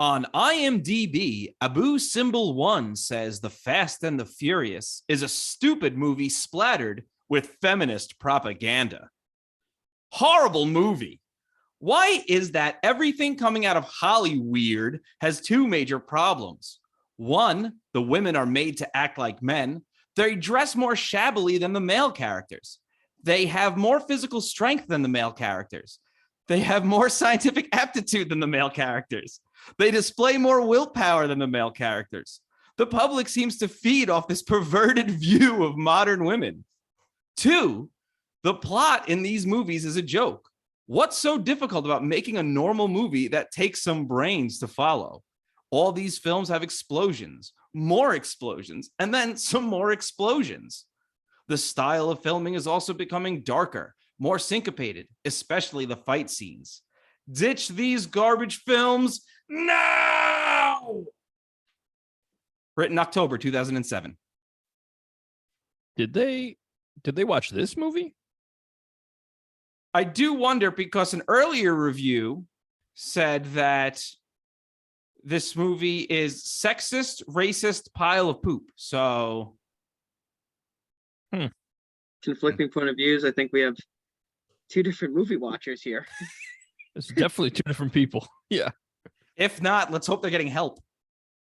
On IMDb, Abu Symbol 1 says The Fast and the Furious is a stupid movie splattered with feminist propaganda. Horrible movie. Why is that everything coming out of Hollyweird has two major problems? One, the women are made to act like men. They dress more shabbily than the male characters. They have more physical strength than the male characters. They have more scientific aptitude than the male characters. They display more willpower than the male characters. The public seems to feed off this perverted view of modern women. Two, the plot in these movies is a joke. What's so difficult about making a normal movie that takes some brains to follow? All these films have explosions, more explosions, and then some more explosions. The style of filming is also becoming darker, more syncopated, especially the fight scenes. Ditch these garbage films now! Written October 2007. Did they watch this movie? I do wonder, because an earlier review said that this movie is sexist, racist pile of poop. So conflicting point of views. I think we have two different movie watchers here. It's definitely two different people. Yeah. If not, let's hope they're getting help.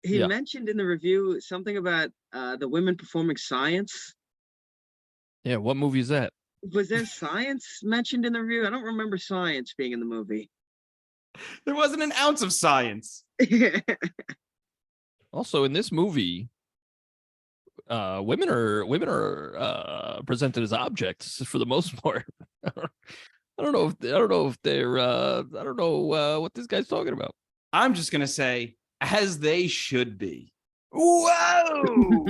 He mentioned in the review something about the women performing science. Yeah, what movie is that? Was there science mentioned in the review? I don't remember science being in the movie. There wasn't an ounce of science. Also, in this movie, women are presented as objects for the most part. I don't know if they're I don't know what this guy's talking about. I'm just gonna say, as they should be. Whoa!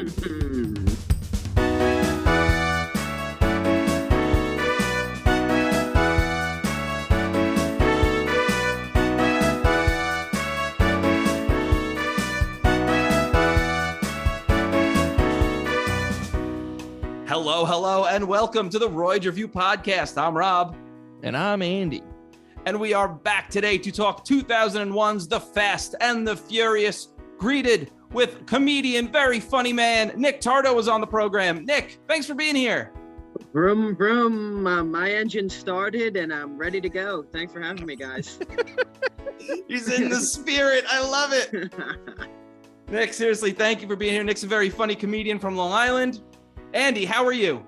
Hello, and welcome to the Royds Review Podcast. I'm Rob. And I'm Andy. And we are back today to talk 2001's The Fast and the Furious, greeted with comedian, very funny man, Nick Tardo was on the program. Nick, thanks for being here. Vroom, vroom. My engine started and I'm ready to go. Thanks for having me, guys. He's in the spirit. I love it. Nick, seriously, thank you for being here. Nick's a very funny comedian from Long Island. Andy, how are you?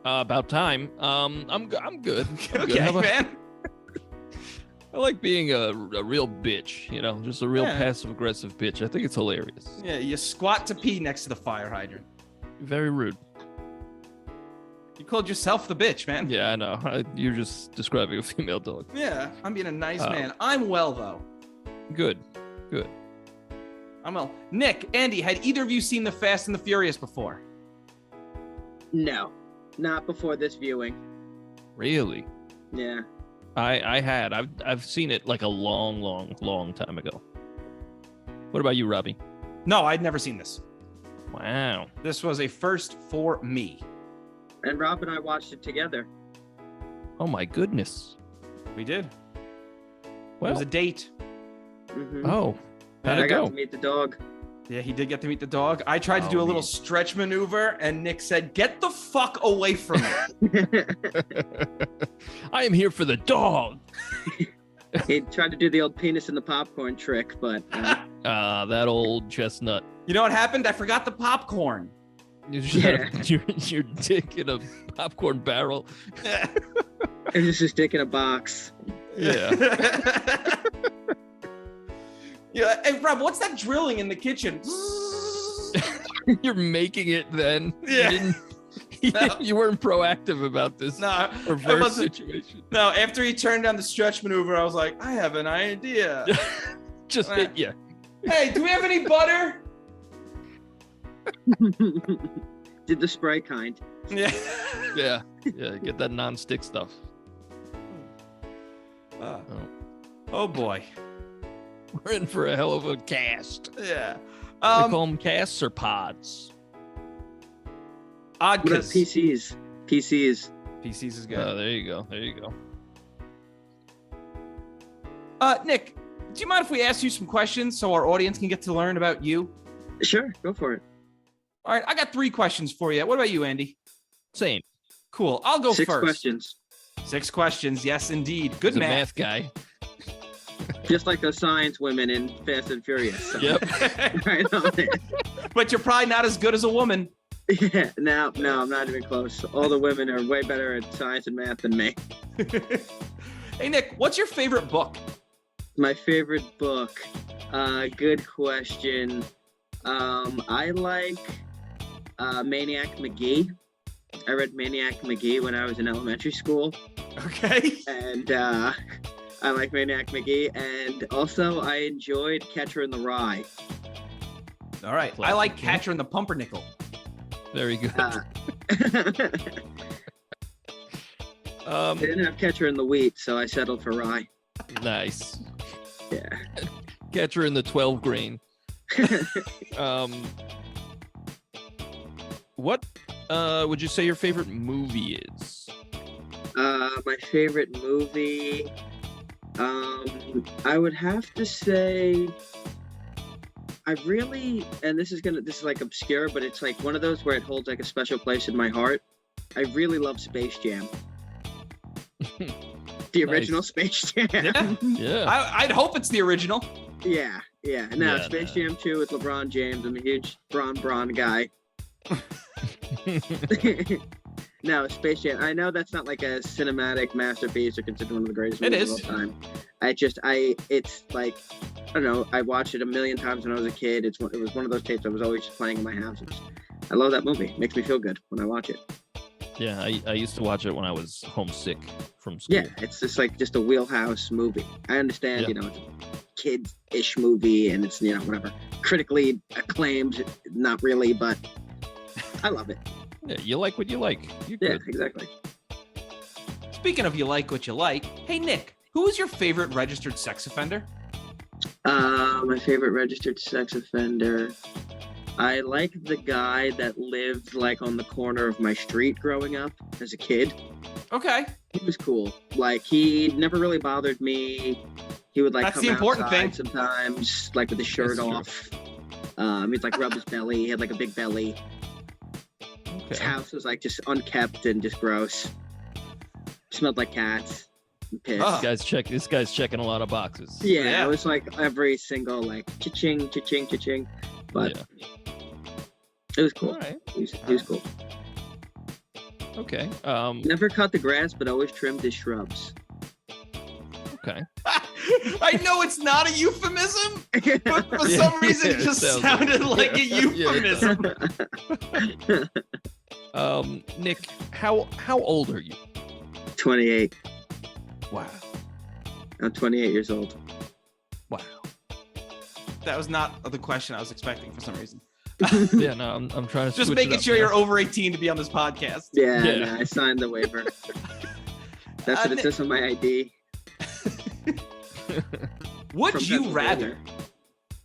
About time. I'm good. Okay, man. I like being a real bitch, just a real passive-aggressive bitch. I think it's hilarious. Yeah, you squat to pee next to the fire hydrant. Very rude. You called yourself the bitch, man. Yeah, I know. You're just describing a female dog. Yeah, I'm being a nice man. I'm well, though. Good. I'm well. Nick, Andy, had either of you seen The Fast and the Furious before? No, not before this viewing. Really? Yeah. I had. I've seen it like a long time ago. What about you, Robbie? No, I'd never seen this. Wow. This was a first for me. And Rob and I watched it together. Oh my goodness. We did. Well, it was a date. Mm-hmm. Oh, how'd I it go? got to meet the dog. Yeah, he did get to meet the dog. I tried to do a little stretch maneuver, and Nick said, "Get the fuck away from it." I am here for the dog. He tried to do the old penis in the popcorn trick, but... that old chestnut. You know what happened? I forgot the popcorn. You just had your dick in a popcorn barrel. It was just dick in a box. Yeah. Yeah. Hey, Rob, what's that drilling in the kitchen? You're making it then. Yeah. You weren't proactive about this reverse situation. No, after he turned down the stretch maneuver, I was like, I have an idea. Just hit you. Hey, do we have any butter? Did the spray kind. Yeah. Yeah, get that non-stick stuff. Oh boy. We're in for a hell of a cast. Yeah. They call them casts or pods? Odd because PCs. PCs is good. There you go. Nick, Do you mind if we ask you some questions so our audience can get to learn about you? Sure, go for it. All right, I got 3 questions for you. What about you, Andy? Same. Cool. I'll go 6 first. questions. 6 questions. Yes, indeed. Good He's a math. guy. Just like those science women in Fast and Furious. So. Yep. Right on it. But you're probably not as good as a woman. Yeah, no, I'm not even close. All the women are way better at science and math than me. Hey, Nick, what's your favorite book? My favorite book. Good question. I like Maniac McGee. I read Maniac McGee when I was in elementary school. Okay. And I like Maniac McGee. And also, I enjoyed Catcher in the Rye. All right. I like Catcher in the Pumpernickel. Very good. They didn't have Catcher in the Wheat, so I settled for Rye. Nice. Yeah. Catcher in the 12 grain. What would you say your favorite movie is? My favorite movie, I would have to say, and this is like obscure, but it's like one of those where it holds like a special place in my heart. I really love Space Jam. The original Space Jam. Yeah. I'd hope it's the original. Yeah. No, Space Jam 2 with LeBron James. I'm a huge Bron guy. No, Space Jam. I know that's not like a cinematic masterpiece or considered one of the greatest movies of all time. It's like, I don't know. I watched it a million times when I was a kid. It was one of those tapes I was always just playing in my house. I love that movie. It makes me feel good when I watch it. Yeah, I used to watch it when I was homesick from school. Yeah, it's just a wheelhouse movie. I understand, it's a kid-ish movie and it's, whatever. Critically acclaimed, not really, but I love it. Yeah, you like what you like. You're Yeah, good. exactly. Speaking of you like what you like, hey, Nick, who is your favorite registered sex offender? My favorite registered sex offender. I like the guy that lived like on the corner of my street growing up as a kid. Okay. He was cool. Like he never really bothered me. He would like That's come the important outside thing. sometimes, like with his shirt off. He'd like rub his belly. He had like a big belly. His house was like just unkept and just gross. Smelled like cats. And piss. Oh. This guy's checking a lot of boxes. Yeah, it was like every single like cha-ching, cha-ching, cha-ching. But it was cool. All right. He was cool. Okay. Never cut the grass, but always trimmed his shrubs. Okay. I know it's not a euphemism, but for some reason it just sounded like a euphemism. Nick, how old are you? 28. Wow. I'm 28 years old. Wow. That was not the question I was expecting for some reason. Yeah, no, I'm trying to just switch making it up sure now. you're over 18 to be on this podcast. Yeah. No, I signed the waiver. That's what it says on my ID. Would you rather?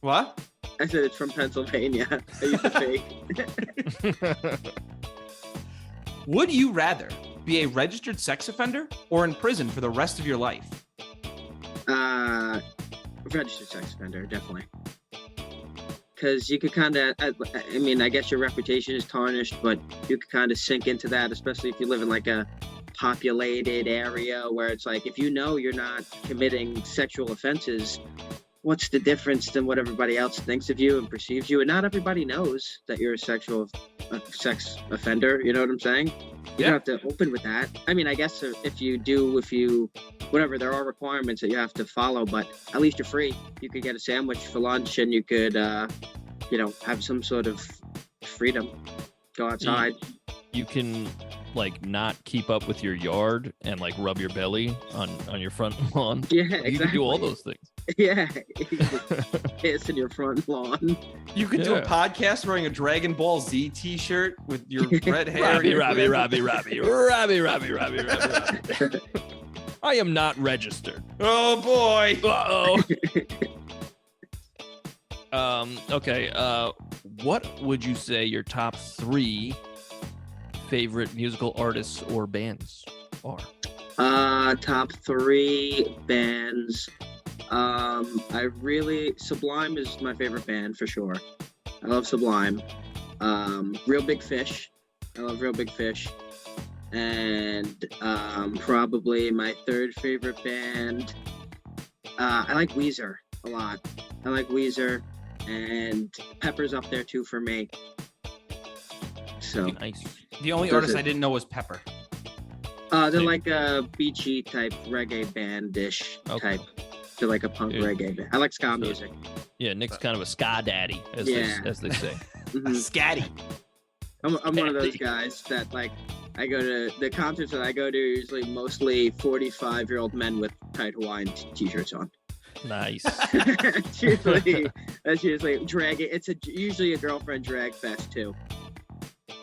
What? I said it's from Pennsylvania. I used to fake. Would you rather be a registered sex offender or in prison for the rest of your life? Registered sex offender, definitely. Because you could kind of, I guess your reputation is tarnished, but you could kind of sink into that, especially if you live in like a populated area where it's like, if you know you're not committing sexual offenses, what's the difference than what everybody else thinks of you and perceives you? And not everybody knows that you're a sex offender. You know what I'm saying? You don't have to open with that. I mean, I guess whatever, there are requirements that you have to follow, but at least you're free. You could get a sandwich for lunch and you could, have some sort of freedom. Go outside. You can like not keep up with your yard and like rub your belly on your front lawn. Yeah, exactly. You can do all those things. Yeah, you can just piss in your front lawn. You could do a podcast wearing a Dragon Ball Z t-shirt with your red hair. Robbie. I am not registered. Oh boy. Okay. What would you say your top 3 favorite musical artists or bands are? Top 3 bands. Sublime is my favorite band for sure. I love Sublime. Real Big Fish. I love Real Big Fish. And probably my third favorite band. I like Weezer a lot. I like Weezer, and Pepper's up there too for me. So Nice. The only artist I didn't know was Pepper. they're like a beachy type reggae band-ish type. They're like a punk reggae band. I like ska music. Yeah, Nick's kind of a ska daddy, as they say. Scatty. I'm one of those guys that like I go to the concerts that I go to usually mostly 45-year-old men with tight Hawaiian t-shirts on. Nice. That's usually drag. It's usually a girlfriend drag fest too.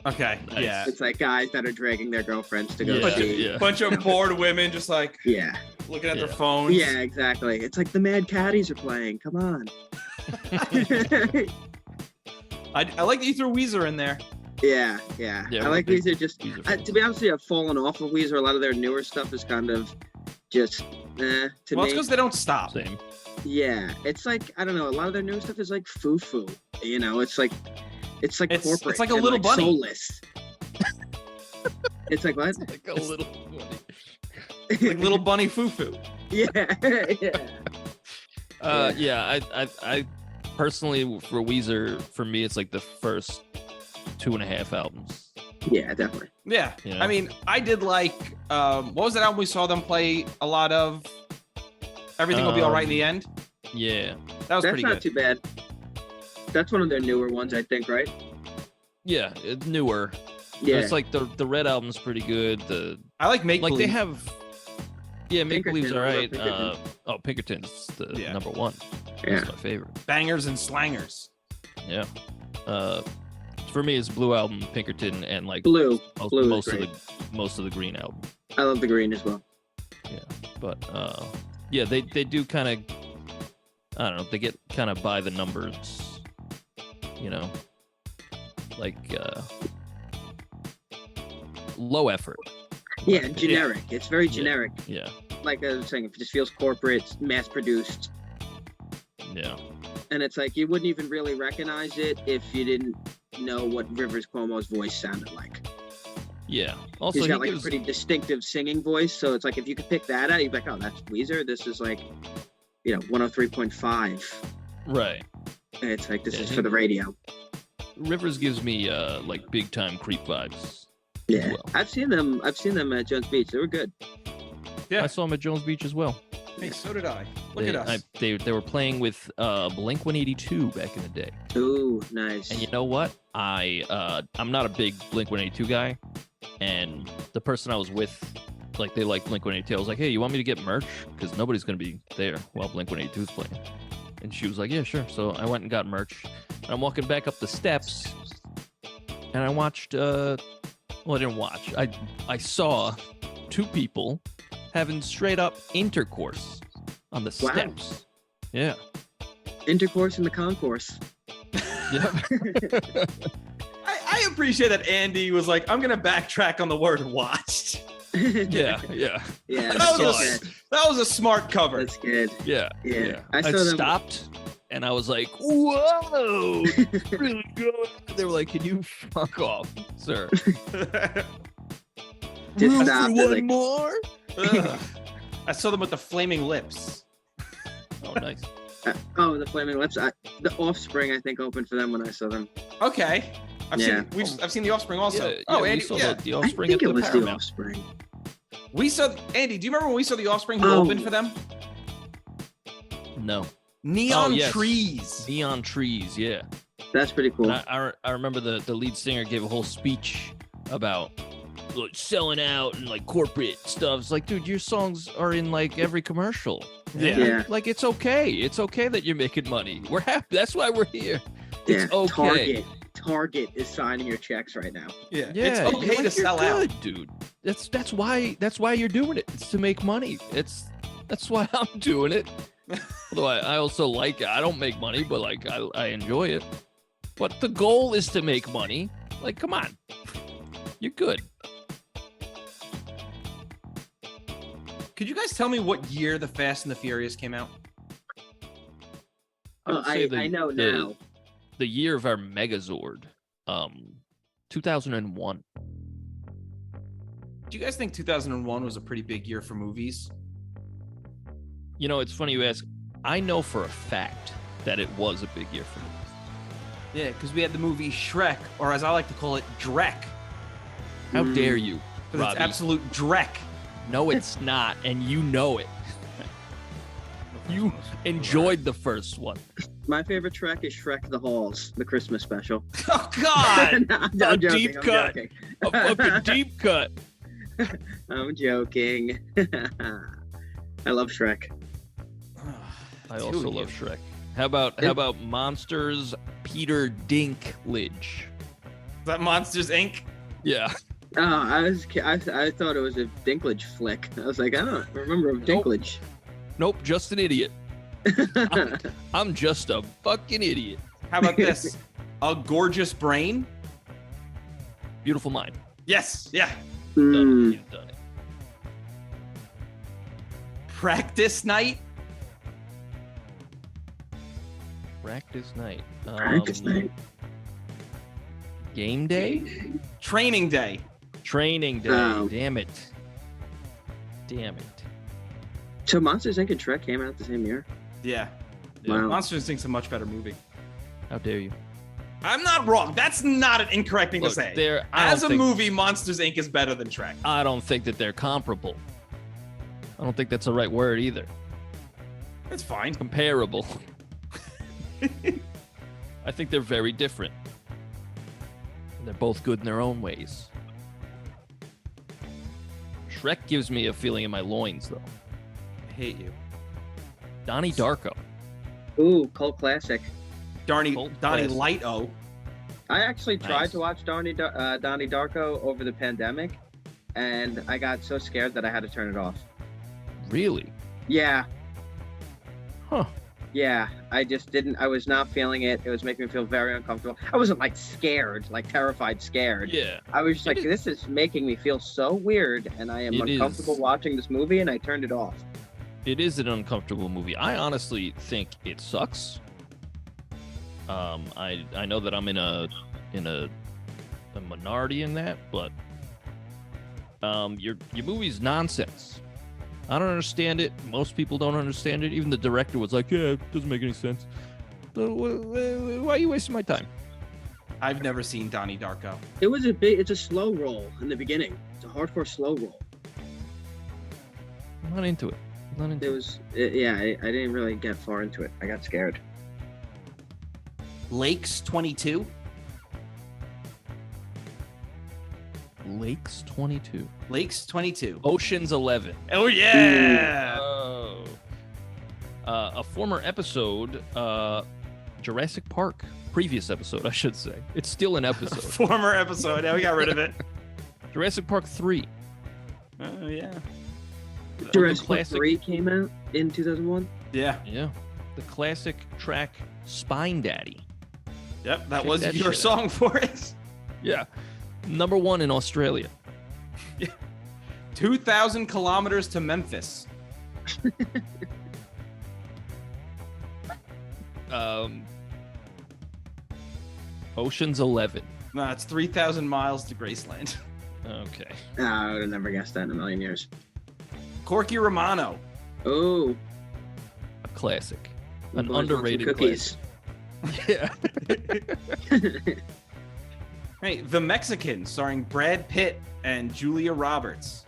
Okay. Nice. Yeah. It's like guys that are dragging their girlfriends to go see. Bunch of bored women just like looking at their phones. Yeah, exactly. It's like the Mad Caddies are playing. Come on. I like that you threw Weezer in there. Yeah. I like Weezer. To be honest with you, I've fallen off of Weezer. A lot of their newer stuff is kind of just to me. Well, it's because they don't stop. Same. Yeah, it's like I don't know. A lot of their newer stuff is like foo-foo. You know, it's like corporate. It's like a little bunny. Soulless. It's like what? It's like a little bunny. Like little bunny foo-foo. Yeah. I personally for Weezer, for me, it's like the first 2.5 albums. Yeah, definitely. Yeah. You know? I mean, I did like, what was that album we saw them play a lot of? Everything Will Be All Right in the End? Yeah. That was pretty good. That's not too bad. That's one of their newer ones, I think, right? Yeah, it's newer. Yeah. It's like the Red album's pretty good. I like Make Like Believe. they have... Yeah, Make Believe's all right. Pinkerton. Pinkerton's the number one. Yeah. That's my favorite. Bangers and Slangers. Yeah. For me, it's Blue album, Pinkerton, and like Blue. most of the Green album. I love the Green as well. Yeah, but they do kind of, I don't know, they get kind of by the numbers, you know, like low effort. Yeah, generic. It's very generic. Yeah. Like I was saying, it just feels corporate, mass produced. Yeah. And it's like you wouldn't even really recognize it if you didn't know what Rivers Cuomo's voice sounded like. Yeah. Also, He's got like a pretty distinctive singing voice, so it's like if you could pick that out, you'd be like, oh, that's Weezer. This is like, 103.5. Right. And it's like this is for the radio. Rivers gives me like big time Creep vibes. Yeah, well. I've seen them at Jones Beach. They were good. Yeah, I saw them at Jones Beach as well. Hey, so did I. Look at us. They were playing with Blink 182 back in the day. Ooh, nice. And you know what? I'm not a big Blink 182 guy, and the person I was with, like they like Blink 182. I was like, hey, you want me to get merch? Because nobody's gonna be there while Blink 182 is playing. And she was like, yeah, sure. So I went and got merch. And I'm walking back up the steps, and I watched. Well, I didn't watch. I saw two people having straight up intercourse on the steps. Yeah. Intercourse in the concourse. Yeah. I appreciate that Andy was like, I'm gonna backtrack on the word watched. Yeah. That was a smart cover. That's good. Yeah. I stopped and I was like, whoa, really good. They were like, can you fuck off, sir? Just stop. One more? I saw them with the flaming lips. Oh, nice. The Flaming Lips. The Offspring, I think, opened for them when I saw them. Okay. I've seen the Offspring also. Andy, saw the Offspring. I think at it was Paramount. the Offspring. We saw Andy. Do you remember when we saw the Offspring who opened for them? No. Neon Trees. Neon Trees. Yeah. That's pretty cool. I remember the lead singer gave a whole speech about like selling out and like corporate stuff. It's like, dude, your songs are in like every commercial. Yeah. Like it's okay. It's okay that you're making money. We're happy. That's why we're here. Yeah. It's okay. Target is signing your checks right now. Yeah. Yeah. It's okay to sell out, dude. That's why you're doing it. It's to make money. That's why I'm doing it. Although I also like it. I don't make money, but like I enjoy it. But the goal is to make money. Like, come on. You're good. Could you guys tell me what year The Fast and the Furious came out? Well, would say I know now. The year of our Megazord, 2001. Do you guys think 2001 was a pretty big year for movies? You know, it's funny you ask. I know for a fact that it was a big year for movies. Yeah, because we had the movie Shrek, or as I like to call it, Drek. How dare you, Because Robbie? it's absolute Drek. No, it's not, and you know it. You enjoyed the first one. My favorite Shrek is Shrek the Halls, the Christmas special. Oh, God! No, I'm A joking, deep I'm cut. joking. A fucking deep cut. I'm joking. I love Shrek. I also love Shrek. How about Monsters Peter Dinklage? Is that Monsters, Inc.? Yeah. Oh, I thought it was a Dinklage flick. I was like, I don't remember of Dinklage. Nope, just an idiot. I'm just a fucking idiot. How about this? A Gorgeous Brain? Beautiful mind. Yes, yeah. Mm. You've done it. Practice Night? Practice night. Practice night. Game day? Training Day? Training day. Oh. Damn it. Damn it. So Monsters Inc. and Shrek came out the same year? Yeah. Wow. Monsters Inc.'s a much better movie. How dare you? I'm not wrong. That's not an incorrect thing Look, to say. I As don't a think- movie, Monsters Inc. is better than Shrek. I don't think that they're comparable. I don't think that's the right word either. It's fine. Comparable. I think they're very different. And they're both good in their own ways. Shrek gives me a feeling in my loins, though. I hate you. Donnie Darko. Ooh, cult classic. Donnie Cult Light-O. classic. I actually tried Nice. to watch Donnie Darko over the pandemic, and I got so scared that I had to turn it off. Really? Yeah, Huh. yeah. I just didn't. I was not feeling it. It was making me feel very uncomfortable. I wasn't like scared, like terrified scared. Yeah. I was just It like, is- this is making me feel so weird, and I am It uncomfortable is. watching this movie, and I turned it off. It is an uncomfortable movie. I honestly think it sucks. I know that I'm in a minority in that, but your movie's nonsense. I don't understand it. Most people don't understand it. Even the director was like, "Yeah, it doesn't make any sense." So, why are you wasting my time? I've never seen Donnie Darko. It's a slow roll in the beginning. It's a hardcore slow roll. I'm not into it. I'm not into I didn't really get far into it. I got scared. Lakes 22? Lakes 22. Lakes 22. Ocean's 11. Oh, yeah! Oh. A former episode, Jurassic Park. Previous episode, I should say. It's still an episode. Former episode. Yeah, we got rid of it. Jurassic Park 3. Oh, yeah. Jurassic Park classic- 3 came out in 2001. Yeah. Yeah. The classic track Spine Daddy. Yep, that Check was that your shit song for it. Yeah. Number 1 in Australia. 2,000 kilometers to Memphis. Ocean's 11. No, it's 3,000 miles to Graceland. Okay. Oh, I would have never guessed that in a million years. Corky Romano. Oh, A classic. the An boys want some underrated cookies. Yeah. Hey, The Mexican, starring Brad Pitt and Julia Roberts.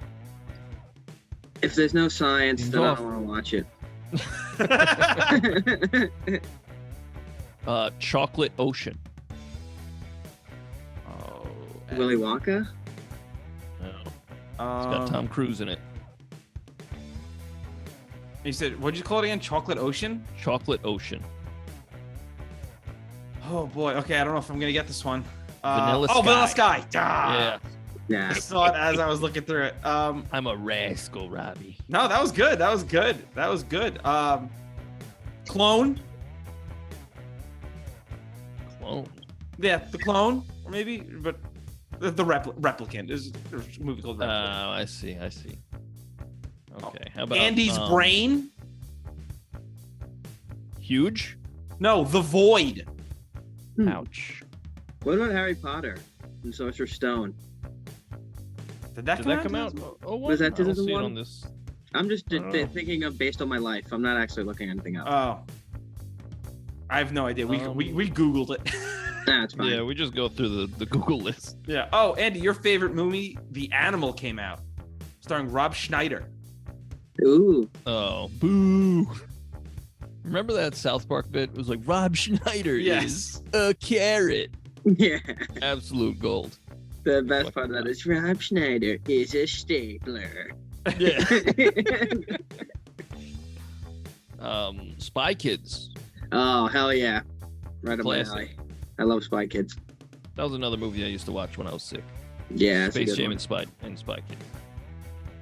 If there's no science, Seems then off. I don't want to watch it. Chocolate Ocean. Oh, Willy Wonka? No. It's got Tom Cruise in it. You said, what'd you call it again? Chocolate Ocean? Chocolate Ocean. Oh boy. Okay, I don't know if I'm gonna get this one. Vanilla Sky. Vanilla Sky. Ah, Yeah. Nah. I saw it as I was looking through it. I'm a rascal, Robbie. No, that was good. That was good. That was good. Clone. Clone. Yeah, the clone, or maybe, but the replicant. There's a movie called Oh, Replicant. I see. Okay. How about Andy's um, brain. Huge. No, The Void. Ouch. What about Harry Potter and Sorcerer's Stone? Did that come out? Oh, what? Was that I don't see it 2001? on this. I'm just I don't know. thinking of based on my life. I'm not actually looking anything up. Oh. I have no idea. We Googled it. Nah, it's fine. Yeah, we just go through the Google list. Yeah. Oh, Andy, your favorite movie, The Animal, came out, starring Rob Schneider. Ooh. Oh, boo. Remember that South Park bit? It was like, Rob Schneider is a carrot. Yeah. Absolute gold. The best part of that is Rob Schneider is a stapler. Yeah. Spy Kids. Oh, hell yeah. Right up my Classic. alley. I love Spy Kids. That was another movie I used to watch when I was sick. Yeah, that's a Space good Jam one. and Spy Kids.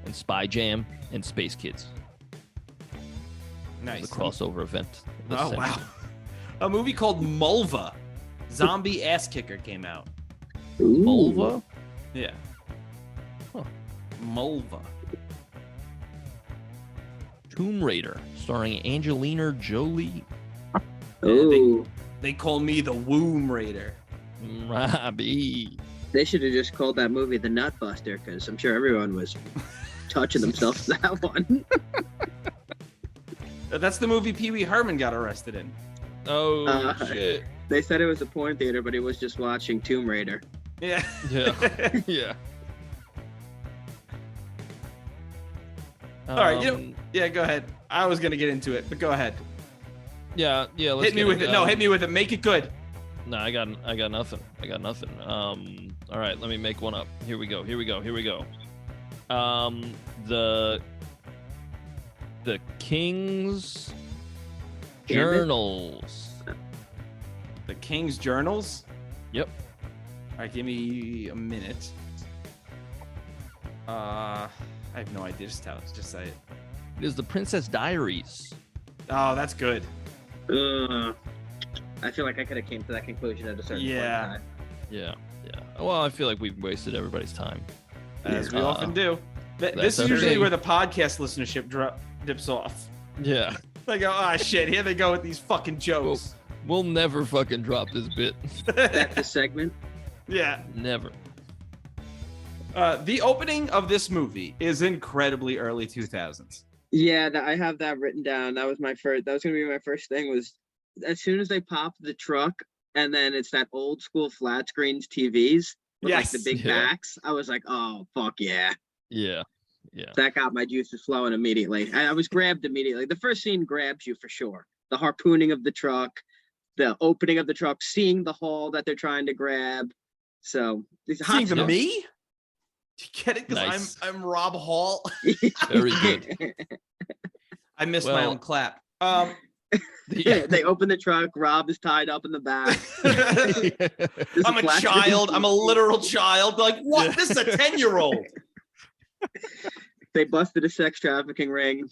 And Spy Jam and Space Kids. Nice. The crossover event. this Oh, century. wow. A movie called Mulva, Zombie Ass Kicker, came out. Ooh. Mulva? Yeah. Huh. Mulva. Tomb Raider, starring Angelina Jolie. Ooh. They call me the Womb Raider. Robbie. They should have just called that movie The Nutbuster, because I'm sure everyone was touching themselves to that one. That's the movie Pee Wee Herman got arrested in. Oh, shit. They said it was a porn theater, but he was just watching Tomb Raider. Yeah. Yeah. Yeah. All right, yeah, go ahead. I was gonna get into it, but go ahead. Yeah, let's Hit me with it. No, hit me with it. Make it good. No, I got nothing. All right, let me make one up. Here we go. The King's Journals. The King's Journals. Yep. All right, give me a minute. I have no idea. Just say it. It is the Princess Diaries. Oh, that's good. I feel like I could have came to that conclusion at a certain point in time. Yeah. Well, I feel like we've wasted everybody's time. As we often do. This that's is usually okay. where the podcast listenership dips off. Yeah. They go, oh shit, here they go with these fucking jokes. We'll never fucking drop this bit. That's the segment. Yeah. Never. The opening of this movie is incredibly early 2000s. Yeah, I have that written down. That was my first. That was gonna be my first thing. Was as soon as they pop the truck, and then it's that old school flat screens TVs with like the big backs. I was like, oh fuck yeah. Yeah. That got my juices flowing immediately. I was grabbed immediately. The first scene grabs you for sure. The harpooning of the truck, the opening of the truck, seeing the haul that they're trying to grab. So these hot Seeing stuff. me? Do you get it? Because Nice. I'm Rob Hall. Very good. I missed my Well- own clap. Yeah. They open the truck. Rob is tied up in the back. This I'm is a flash child. screen. I'm a literal child. Like, what? Yeah. This is a 10-year-old. They busted a sex trafficking ring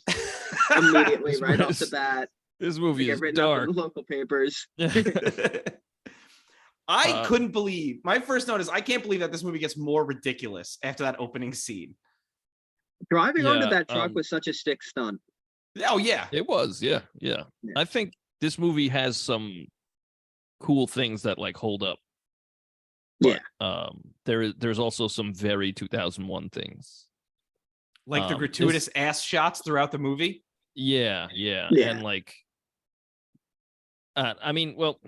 immediately This right off was- the bat. This They movie get is written up dark. in the local papers. I couldn't believe. My first note is I can't believe that this movie gets more ridiculous after that opening scene. Driving onto Yeah, that truck was such a stick stunt. Oh yeah. It was, yeah. I think this movie has some cool things that like hold up. But, there's also some very 2001 things. Like the gratuitous ass shots throughout the movie. Yeah. And like, I mean, well,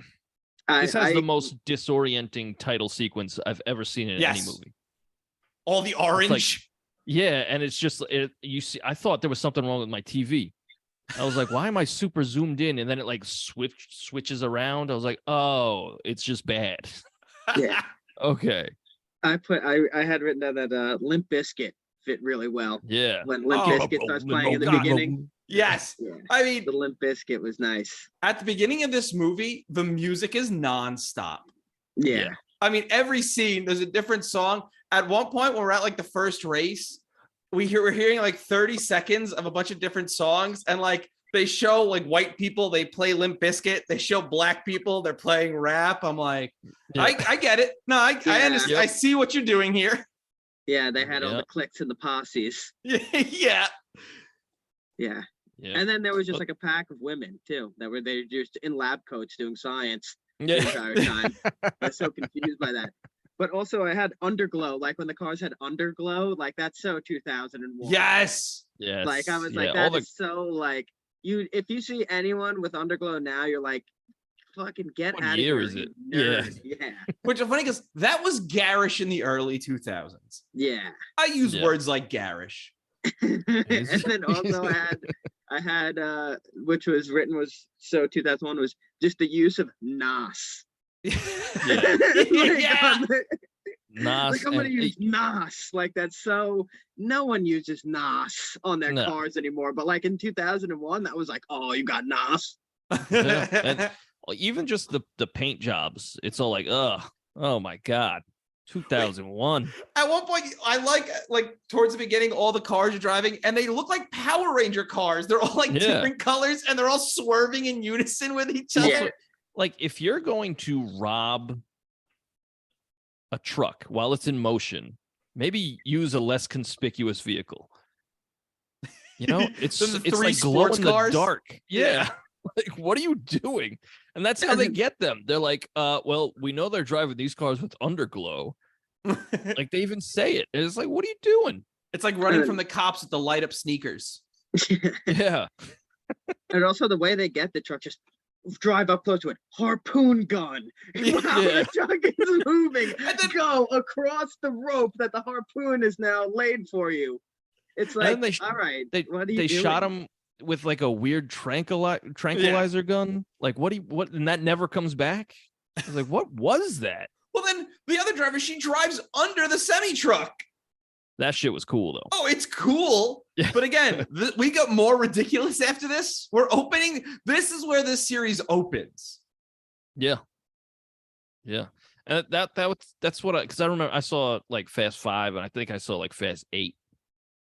this has the most disorienting title sequence I've ever seen in any movie. All the orange. Yeah, and it's just you see. I thought there was something wrong with my TV. I was like, why am I super zoomed in? And then it like switches around. I was like, oh, it's just bad. Yeah. Okay. I had written down that Limp Bizkit fit really well. Yeah. When Limp Bizkit starts playing in the beginning. Yes. Yeah. I mean, The Limp Bizkit was nice. at the beginning of this movie, the music is nonstop. Yeah. I mean, every scene, there's a different song. At one point, when we're at like the first race, we're hearing like 30 seconds of a bunch of different songs. And like they show like white people, they play Limp Bizkit. They show black people, they're playing rap. I'm like, I get it. No, I understand. Yep. I see what you're doing here. Yeah, they had all the cliques and the posses. Yeah. Yeah. Yeah. And then there was just like a pack of women too that were they just in lab coats doing science the Yeah. entire time. I was so confused by that. But also I had underglow, like when the cars had underglow, like that's so 2001. Yes. Yes. Like I was yeah, like, all that the is so like if you see anyone with underglow now, you're like, fucking get What out of year here. is it? You nerd. Yeah. Which is funny because that was garish in the early 2000s. Yeah. I use Yeah. words like garish. And then also I had which was written was so 2001 was just the use of NAS. Yeah. NAS. Like I'm gonna use NAS. Like that's so no one uses NAS on their cars anymore. But like in 2001, that was like, oh, you got NAS. Yeah. And even just the paint jobs, it's all like, oh my god, 2001. At one point, I like towards the beginning, all the cars are driving, and they look like Power Ranger cars. They're all like different colors, and they're all swerving in unison with each other. Yeah. Like if you're going to rob a truck while it's in motion, maybe use a less conspicuous vehicle. You know, it's like glow in the dark. Yeah. Like, what are you doing? And that's how they get them. They're like, well, we know they're driving these cars with underglow. Like they even say it. And it's like, what are you doing? It's like running from the cops with the light up sneakers. Yeah. And also the way they get the truck, just drive up close to it. Harpoon gun. While the truck is moving, and then go across the rope that the harpoon is now laid for you. It's like, all right, what are you doing? They shot him with like a weird tranquilizer gun. Like what and that never comes back. I was like, what was that? Well, then the other driver, she drives under the semi truck. That shit was cool though. Oh, it's cool. Yeah. But again, we got more ridiculous after this. We're opening. This is where this series opens. Yeah. Yeah. And that's what because I remember I saw like Fast 5 and I think I saw like Fast 8.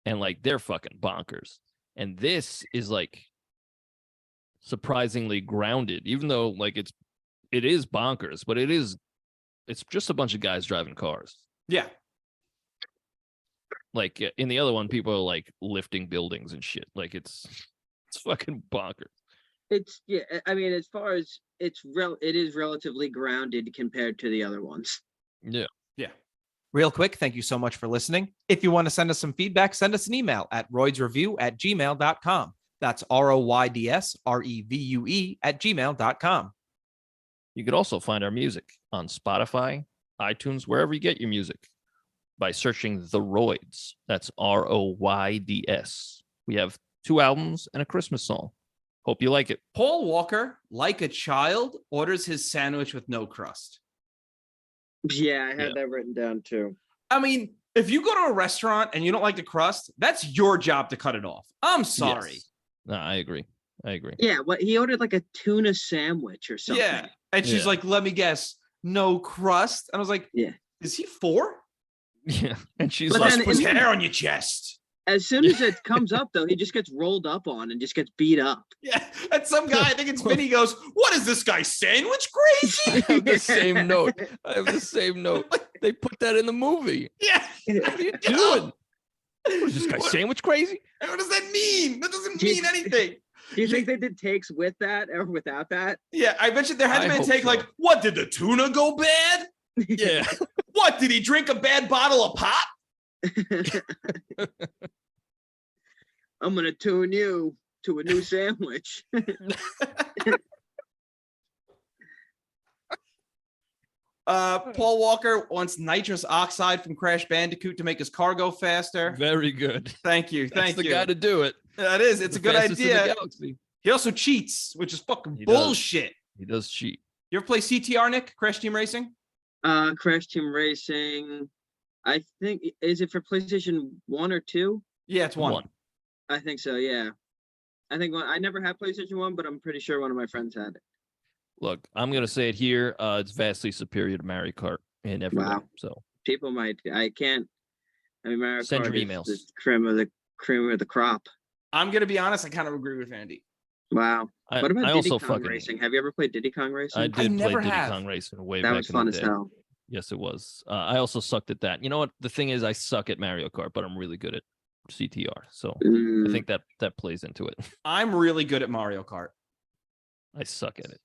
And like they're fucking bonkers. And this is like surprisingly grounded, even though like it is bonkers, but it's just a bunch of guys driving cars. Yeah. Like in the other one, people are like lifting buildings and shit. Like it's fucking bonkers. It's I mean, as far as it is relatively grounded compared to the other ones. Yeah. Yeah. Real quick, thank you so much for listening. If you want to send us some feedback, send us an email at roydsreview@gmail.com. That's ROYDSREVUE@gmail.com. You could also find our music on Spotify, iTunes, wherever you get your music by searching The Royds. That's ROYDS. We have 2 albums and a Christmas song. Hope you like it. Paul Walker, like a child, orders his sandwich with no crust. Yeah, I had that written down too. I mean, if you go to a restaurant and you don't like the crust, that's your job to cut it off. I'm sorry. Yes. No, I agree. Yeah, he ordered like a tuna sandwich or something. Yeah. And she's like, let me guess, no crust. And I was like, yeah. Is he 4? Yeah. And she's like, put hair on your chest. As soon as it comes up, though, he just gets rolled up on and just gets beat up. Yeah, and some guy, I think it's Vinny, goes, what is this guy, sandwich crazy? I have the same note. They put that in the movie. Yeah. What are you doing? What is this guy, sandwich crazy? What does that mean? That doesn't mean anything. Do you think they did takes with that or without that? Yeah, I bet you there had to be a take like, what, did the tuna go bad? Yeah. What, did he drink a bad bottle of pop? I'm gonna tune you to a new sandwich. Paul Walker wants nitrous oxide from Crash Bandicoot to make his car go faster. Very good. Thank you. That's the guy to do it. That is. It's a good idea. He also cheats, which is fucking bullshit. He does cheat. You ever play CTR, Nick? Crash Team Racing? Crash Team Racing. I think, is it for PlayStation 1 or 2? Yeah, it's 1. I think so, yeah. I think I never had PlayStation 1, but I'm pretty sure one of my friends had it. Look, I'm going to say it here. It's vastly superior to Mario Kart in every way. So people might, Mario Send Kart your emails. is the cream of the crop. I'm going to be honest, I kind of agree with Andy. Wow. What about Diddy Kong fucking Racing? Have you ever played Diddy Kong Racing? I did play Diddy Kong Racing way back in the day. That was fun as hell. Yes, it was. I also sucked at that. You know what? The thing is, I suck at Mario Kart, but I'm really good at CTR. So I Mm, think that plays into it. I'm really good at Mario Kart. I suck at it.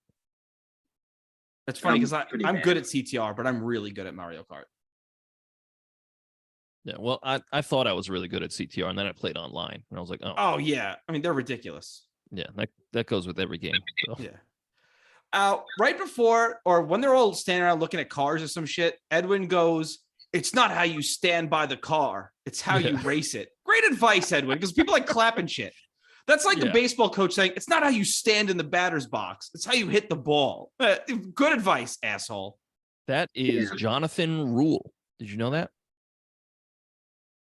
That's funny because pretty I'm bad. good at CTR, but I'm really good at Mario Kart. Yeah, well, I thought I was really good at CTR, and then I played online, and I was like, oh, Oh yeah, I mean they're ridiculous. yeah, that goes with every game. So. Yeah. Right before or when they're all standing around looking at cars or some shit, Edwin goes, "It's not how you stand by the car; it's how you race it." Great advice, Edwin, because people like clapping shit. That's like the baseball coach saying, "It's not how you stand in the batter's box; it's how you hit the ball." Good advice, asshole. That is Yeah. Jonathan Rule. Did you know that?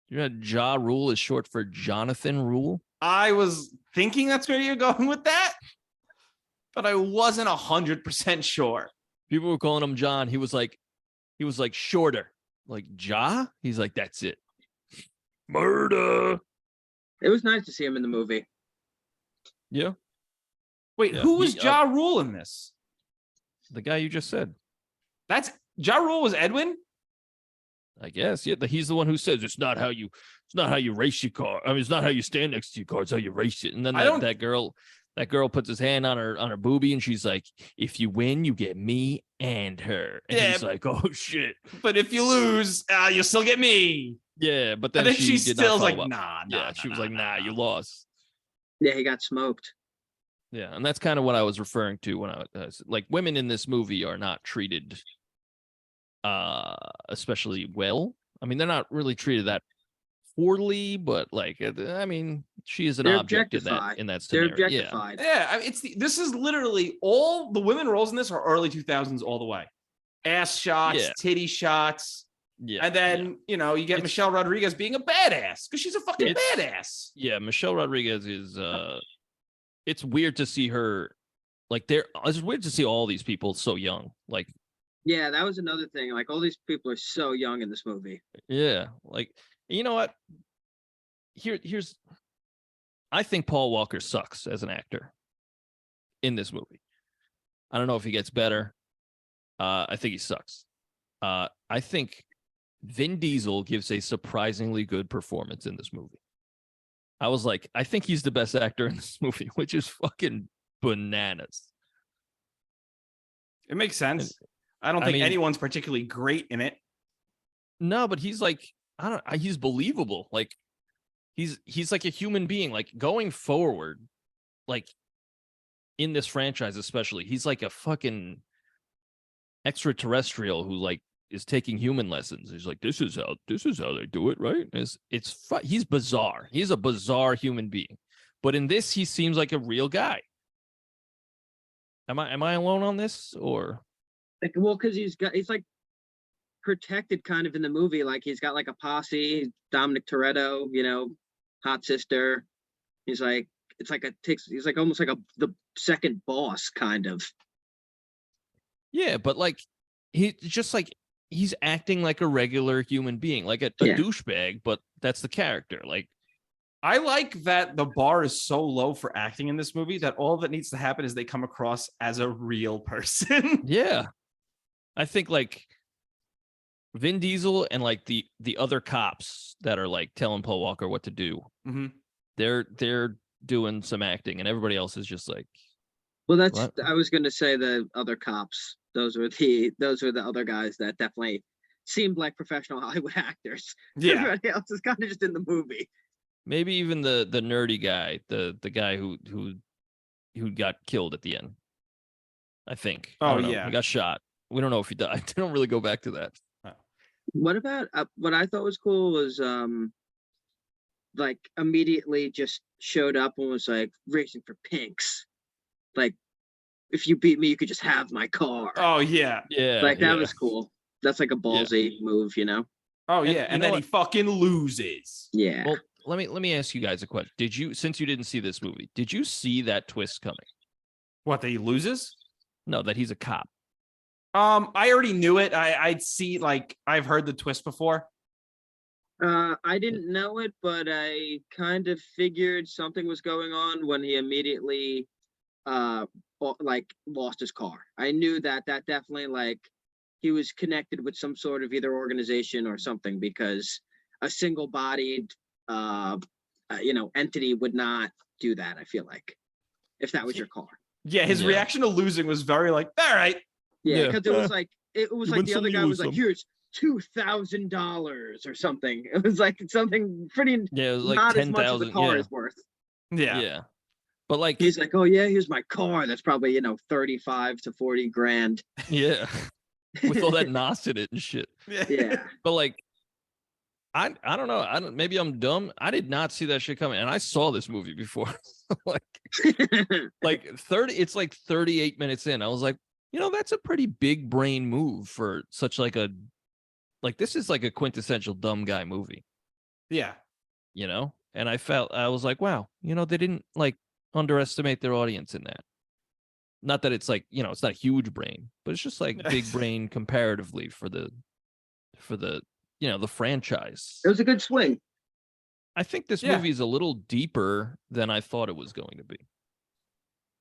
You know, Ja Rule is short for Jonathan Rule. I was thinking that's where you're going with that, but I wasn't 100% sure. People were calling him John. He was like shorter, like Ja. He's like, that's it. Murder. It was nice to see him in the movie. Yeah. Wait, Yeah. who was Ja Rule in this? The guy you just said. That's Ja Rule was Edwin? I guess. Yeah. He's the one who says it's not how you race your car. I mean, it's not how you stand next to your car. It's how you race it. And then that girl puts his hand on her boobie, and she's like, "If you win, you get me and her." And he's like, "Oh shit!" But if you lose, you'll still get me. Yeah, but then she did still not like, follow up. nah. She was like, "Nah, you lost." Yeah, he got smoked. Yeah, and that's kind of what I was referring to when I was like, women in this movie are not treated especially well. I mean, they're not really treated that poorly, but like, I mean, she is an They're object in objectified. that They're scenario. Yeah. objectified. Yeah, I mean, this is literally all the women roles in this are early 2000s all the way. Ass shots, titty shots. Yeah. And then, you get Michelle Rodriguez being a badass because she's a fucking badass. Yeah, Michelle Rodriguez is it's weird to see her like it's weird to see all these people so young. Like, yeah, that was another thing. Like, all these people are so young in this movie. Yeah, like, you know what? Here's I think Paul Walker sucks as an actor in this movie. I don't know if he gets better. I think he sucks. I think Vin Diesel gives a surprisingly good performance in this movie. I was like, I think he's the best actor in this movie, which is fucking bananas. It makes sense. I don't think anyone's particularly great in it. No, but he's like, he's believable. Like, he's like a human being. Like, going forward, like in this franchise especially, he's like a fucking extraterrestrial who like is taking human lessons. He's like, this is how they do it, right? He's bizarre. He's a bizarre human being. But in this, he seems like a real guy. Am I alone on this, or? Like, well, because he's like protected kind of in the movie. Like, he's got like a posse, Dominic Toretto, hot sister. He's like, he's like almost like the second boss kind of. Yeah, but like, he's acting like a regular human being, like a douchebag, but that's the character. Like, I like that the bar is so low for acting in this movie that all that needs to happen is they come across as a real person. Yeah. I think like Vin Diesel and like the other cops that are like telling Paul Walker what to do. Mm-hmm. They're doing some acting, and everybody else is just like, well, that's what? I was going to say the other cops. Those were the other guys that definitely seemed like professional Hollywood actors. Yeah. Everybody else is kind of just in the movie. Maybe even the nerdy guy, the guy who got killed at the end. I think. Oh, yeah. He got shot. We don't know if he died. They don't really go back to that. What about what I thought was cool was like immediately just showed up and was like racing for pinks. Like, if you beat me, you could just have my car. Oh yeah. Yeah. Like, that was cool. That's like a ballsy move, Oh yeah. And then he fucking loses. Yeah. Well, let me ask you guys a question. Since you didn't see this movie, did you see that twist coming? What, that he loses? No, that he's a cop. I already knew it. I'd see, like, I've heard the twist before. I didn't know it, but I kind of figured something was going on when he immediately like lost his car. I knew that definitely, like, he was connected with some sort of either organization or something, because a single-bodied entity would not do that. I feel like if that was your car. Yeah, his reaction to losing was very like, all right. Yeah, because it was like the other guy was like, here's $2,000 or something. It was like something pretty it was like not 10,000 as much as the car is worth. Yeah. But like he's like, oh yeah, here's my car. That's probably 35 to 40 grand. Yeah. With all that NOS in it and shit. Yeah. But like I don't know. Maybe I'm dumb. I did not see that shit coming. And I saw this movie before. It's like 38 minutes in. I was like, that's a pretty big brain move for such this is like a quintessential dumb guy movie. Yeah. And I was like, wow, they didn't like underestimate their audience in that. Not that it's like, it's not huge brain, but it's just like big brain comparatively for the the franchise. It was a good swing. I think this movie is a little deeper than I thought it was going to be.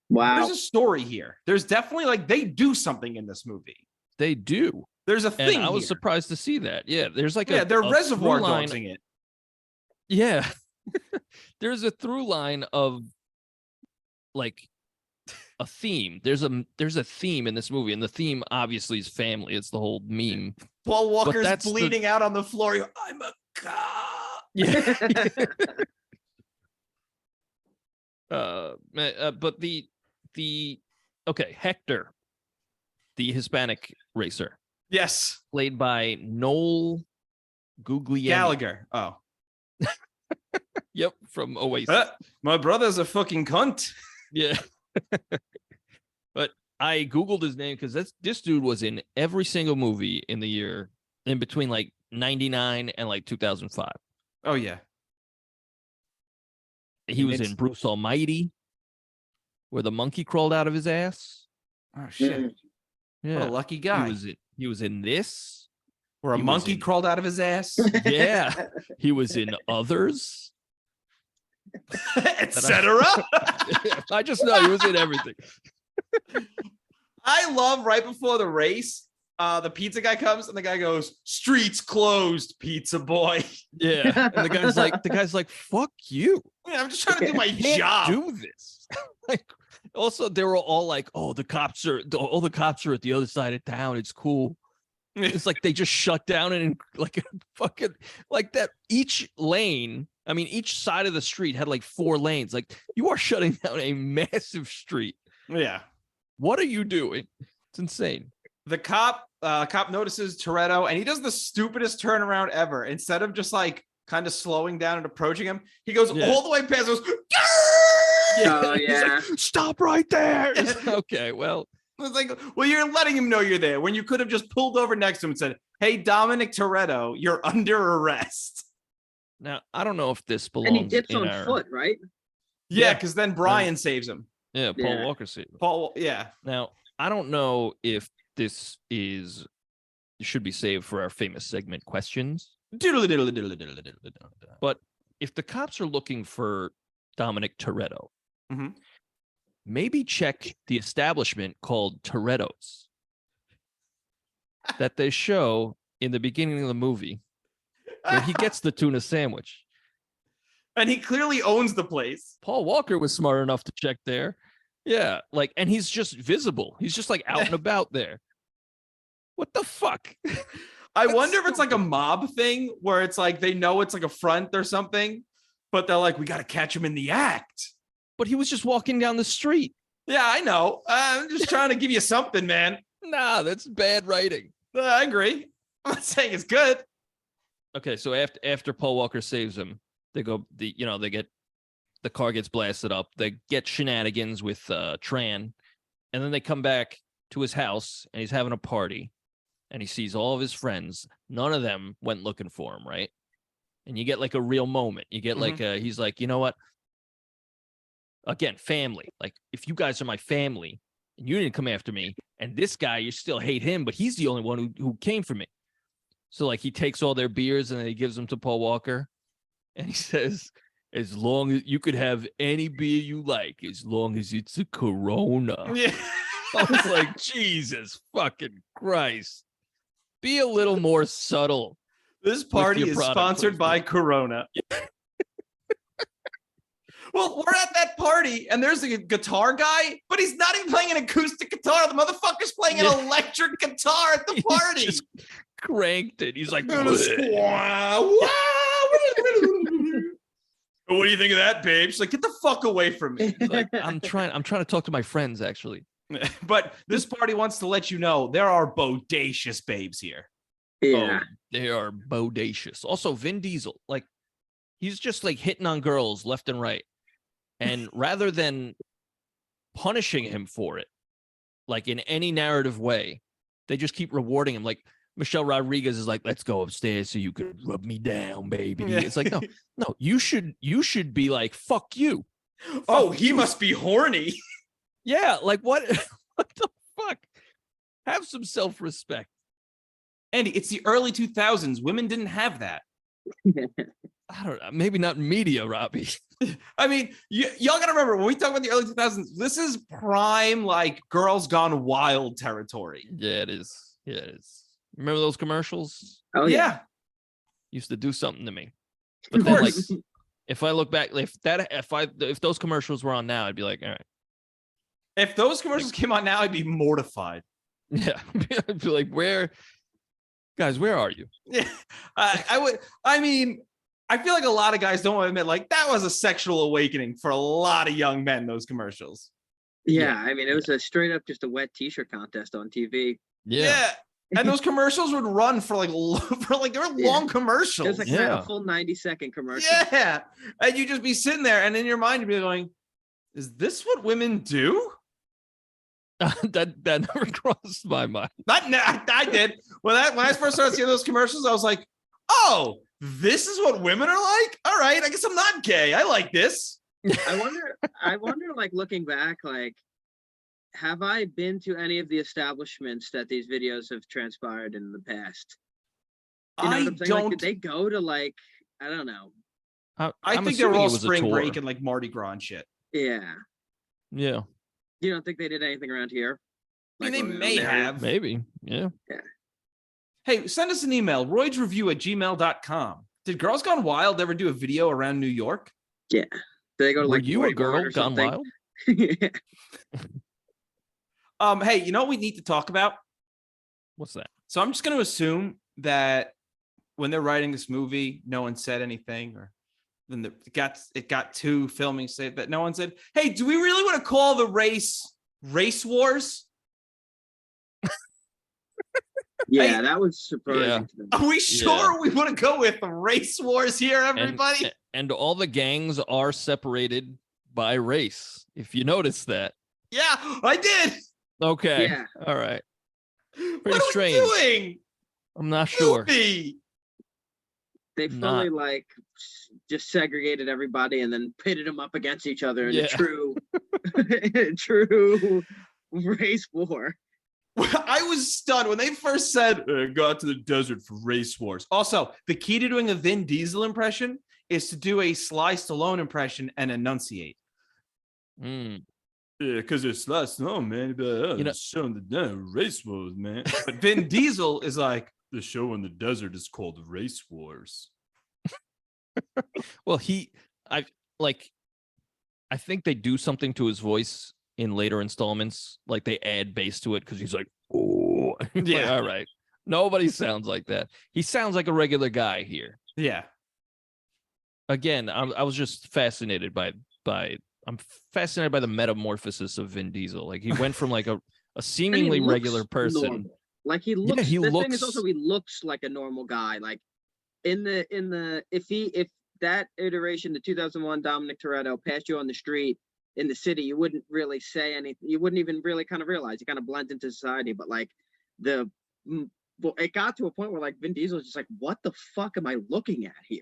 Wow. There's a story here. There's definitely they do something in this movie. They do. There's a thing. And I was surprised to see that. Yeah, there's like they're reservoir dogsing it. Yeah. There's a through line of like a theme. There's a theme in this movie, and the theme obviously is family. It's the whole meme. Paul Walker's bleeding out on the floor. I'm a cop. Yeah. But Hector, the Hispanic racer. Yes. Played by Noel Guglielmi. Gallagher. Oh. Yep, from Oasis. My brother's a fucking cunt. Yeah. But I Googled his name because this dude was in every single movie in the year in between like 99 and like 2005. Oh, yeah. He was in Bruce Almighty, where the monkey crawled out of his ass. Oh, shit. Yeah. What a lucky guy. He was in this. Where a monkey crawled out of his ass. Yeah. He was in Others. Etc. I just know he was in everything. I love right before the race, the pizza guy comes and the guy goes, "Streets closed, pizza boy." Yeah. And the guy's like, fuck you. Yeah, I'm just trying to do my job. Do this. Also, they were all like, all the cops are at the other side of town. It's cool. It's like they just shut down and like fucking like that. Each lane, I mean, each side of the street had like 4 lanes. Like you are shutting down a massive street. Yeah. What are you doing? It's insane. The cop notices Toretto and he does the stupidest turnaround ever. Instead of just like kind of slowing down and approaching him, he goes all the way past. Goes, yeah. Like, stop right there. Okay, well. It's like, well, you're letting him know you're there when you could have just pulled over next to him and said, "Hey, Dominic Toretto, you're under arrest." Now, I don't know if this belongs. And he dips on foot, right? Yeah, because then Brian saves him. Yeah, Paul Walker saves him. Yeah. Now, I don't know if this should be saved for our famous segment questions. But if the cops are looking for Dominic Toretto, maybe check the establishment called Toretto's that they show in the beginning of the movie where he gets the tuna sandwich. And he clearly owns the place. Paul Walker was smart enough to check there. Yeah, like, and he's just visible. He's just like out and about there. What the fuck? I wonder if it's like a mob thing where it's like they know it's like a front or something, but they're like, we got to catch him in the act. But he was just walking down the street. Yeah, I know. I'm just trying to give you something, man. Nah, that's bad writing. I agree. I'm not saying it's good. Okay, so after Paul Walker saves him, they go, the car gets blasted up. They get shenanigans with Tran, and then they come back to his house, and he's having a party, and he sees all of his friends. None of them went looking for him, right? And you get like a real moment. You get like he's like, you know what? Again, family. Like, if you guys are my family and you didn't come after me, and this guy, you still hate him, but he's the only one who came for me. So, like, he takes all their beers and then he gives them to Paul Walker. And he says, as long as you could have any beer you like, as long as it's a Corona. Yeah. I was like, Jesus fucking Christ. Be a little more subtle. This party is sponsored by Corona. Well, we're at that party and there's a guitar guy, but he's not even playing an acoustic guitar. The motherfucker's playing an electric guitar at the party. He just cranked it. He's like, What do you think of that, babe? She's like, get the fuck away from me. like, I'm trying to talk to my friends, actually. But this party wants to let you know there are bodacious babes here. Yeah. Oh, they are bodacious. Also, Vin Diesel, like, he's just like hitting on girls left and right. And rather than punishing him for it, like in any narrative way, they just keep rewarding him. Like Michelle Rodriguez is like, let's go upstairs so you could rub me down, baby. Yeah. It's like, no, you should be like, fuck you. Oh, he must be horny. Yeah, like what? What the fuck? Have some self-respect. Andy, it's the early 2000s. Women didn't have that. I don't know. Maybe not in media, Robbie. I mean, y'all got to remember, when we talk about the early 2000s, this is prime, like, Girls Gone Wild territory. Yeah, it is. Yeah, it is. Remember those commercials? Oh yeah. Used to do something to me. Of But then, like, course. if I look back, if those commercials were on now, I'd be like, all right. If those commercials came on now, I'd be mortified. Yeah. I'd be like, where are you? Yeah, I would. I mean, I feel like a lot of guys don't want to admit, like, that was a sexual awakening for a lot of young men, those commercials. Yeah, I mean, it was a straight up just a wet t-shirt contest on TV. Yeah. And those commercials would run for like they were long commercials. It was like Yeah. a full 90-second commercial. Yeah. And you'd just be sitting there and in your mind you'd be going, is this what women do? that never crossed my mind. I did. When I first started seeing those commercials, I was like, oh, this is what women are like? All right, I guess I'm not gay. I like this. I wonder, like, looking back, like, have I been to any of the establishments that these videos have transpired in the past? You know what I'm saying? Like, did they go to, like, I don't know. I think they were all spring break and like Mardi Gras and shit. Yeah. Yeah. You don't think they did anything around here? I mean, they around may there? have. Maybe. Yeah. Hey, send us an email, roydsreview@gmail.com. Did Girls Gone Wild ever do a video around New York? Yeah. Did they go to, Were like, you a White girl Ward or gone something? wild? Hey, you know what we need to talk about? What's that? So I'm just going to assume that when they're writing this movie, no one said anything, or then it got to filming, say that no one said, hey, do we really want to call the race wars? Yeah, Hey, that was surprising Yeah. to me. Are we sure we want to go with race wars here, everybody? And all the gangs are separated by race. If you notice that. Yeah, I did. Okay. Yeah. All right. What are strange. we doing? I'm not sure. Movie. They fully, like, just segregated everybody and then pitted them up against each other in a true race war. I was stunned when they first said, go out to the desert for race wars. Also, the key to doing a Vin Diesel impression is to do a Sly Stallone impression and enunciate. Mm. Yeah, because it's Sly Stallone, man. You know, showing the race wars, man. But Vin Diesel is like, the show in the desert is called Race Wars. Well, I think they do something to his voice in later installments, like they add bass to it because he's like, oh, Yeah. All right. Nobody sounds like that. He sounds like a regular guy here. Yeah. Again, I was just fascinated by the metamorphosis of Vin Diesel. Like he went from like a seemingly looks regular person. normal. Like he looks. he the looks. thing is also he looks like a normal guy. Like if that iteration, the 2001 Dominic Toretto, passed you on the street in the city, you wouldn't really say anything. You wouldn't even really kind of realize. You kind of blend into society. But like it got to a point where like Vin Diesel was just like, what the fuck am I looking at here?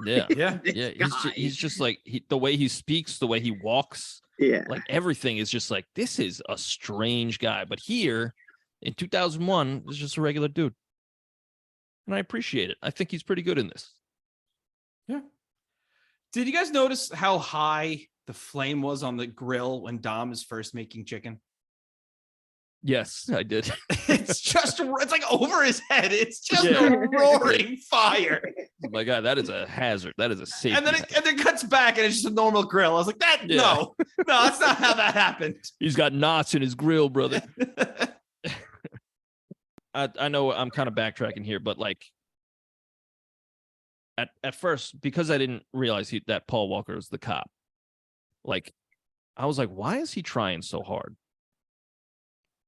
Yeah. Yeah. Yeah. He's just like the way he speaks, the way he walks, Yeah. like everything is just like, this is a strange guy. But here in 2001, it's just a regular dude. And I appreciate it. I think he's pretty good in this. Yeah. Did you guys notice how high the flame was on the grill when Dom is first making chicken? Yes, I did. It's like over his head. It's just a roaring fire. Oh my God, that is a hazard. That is a safety. And then it cuts back and it's just a normal grill. I was like, no, that's not how that happened. He's got knots in his grill, brother. I know I'm kind of backtracking here, but like at first, because I didn't realize that Paul Walker was the cop, like I was like, why is he trying so hard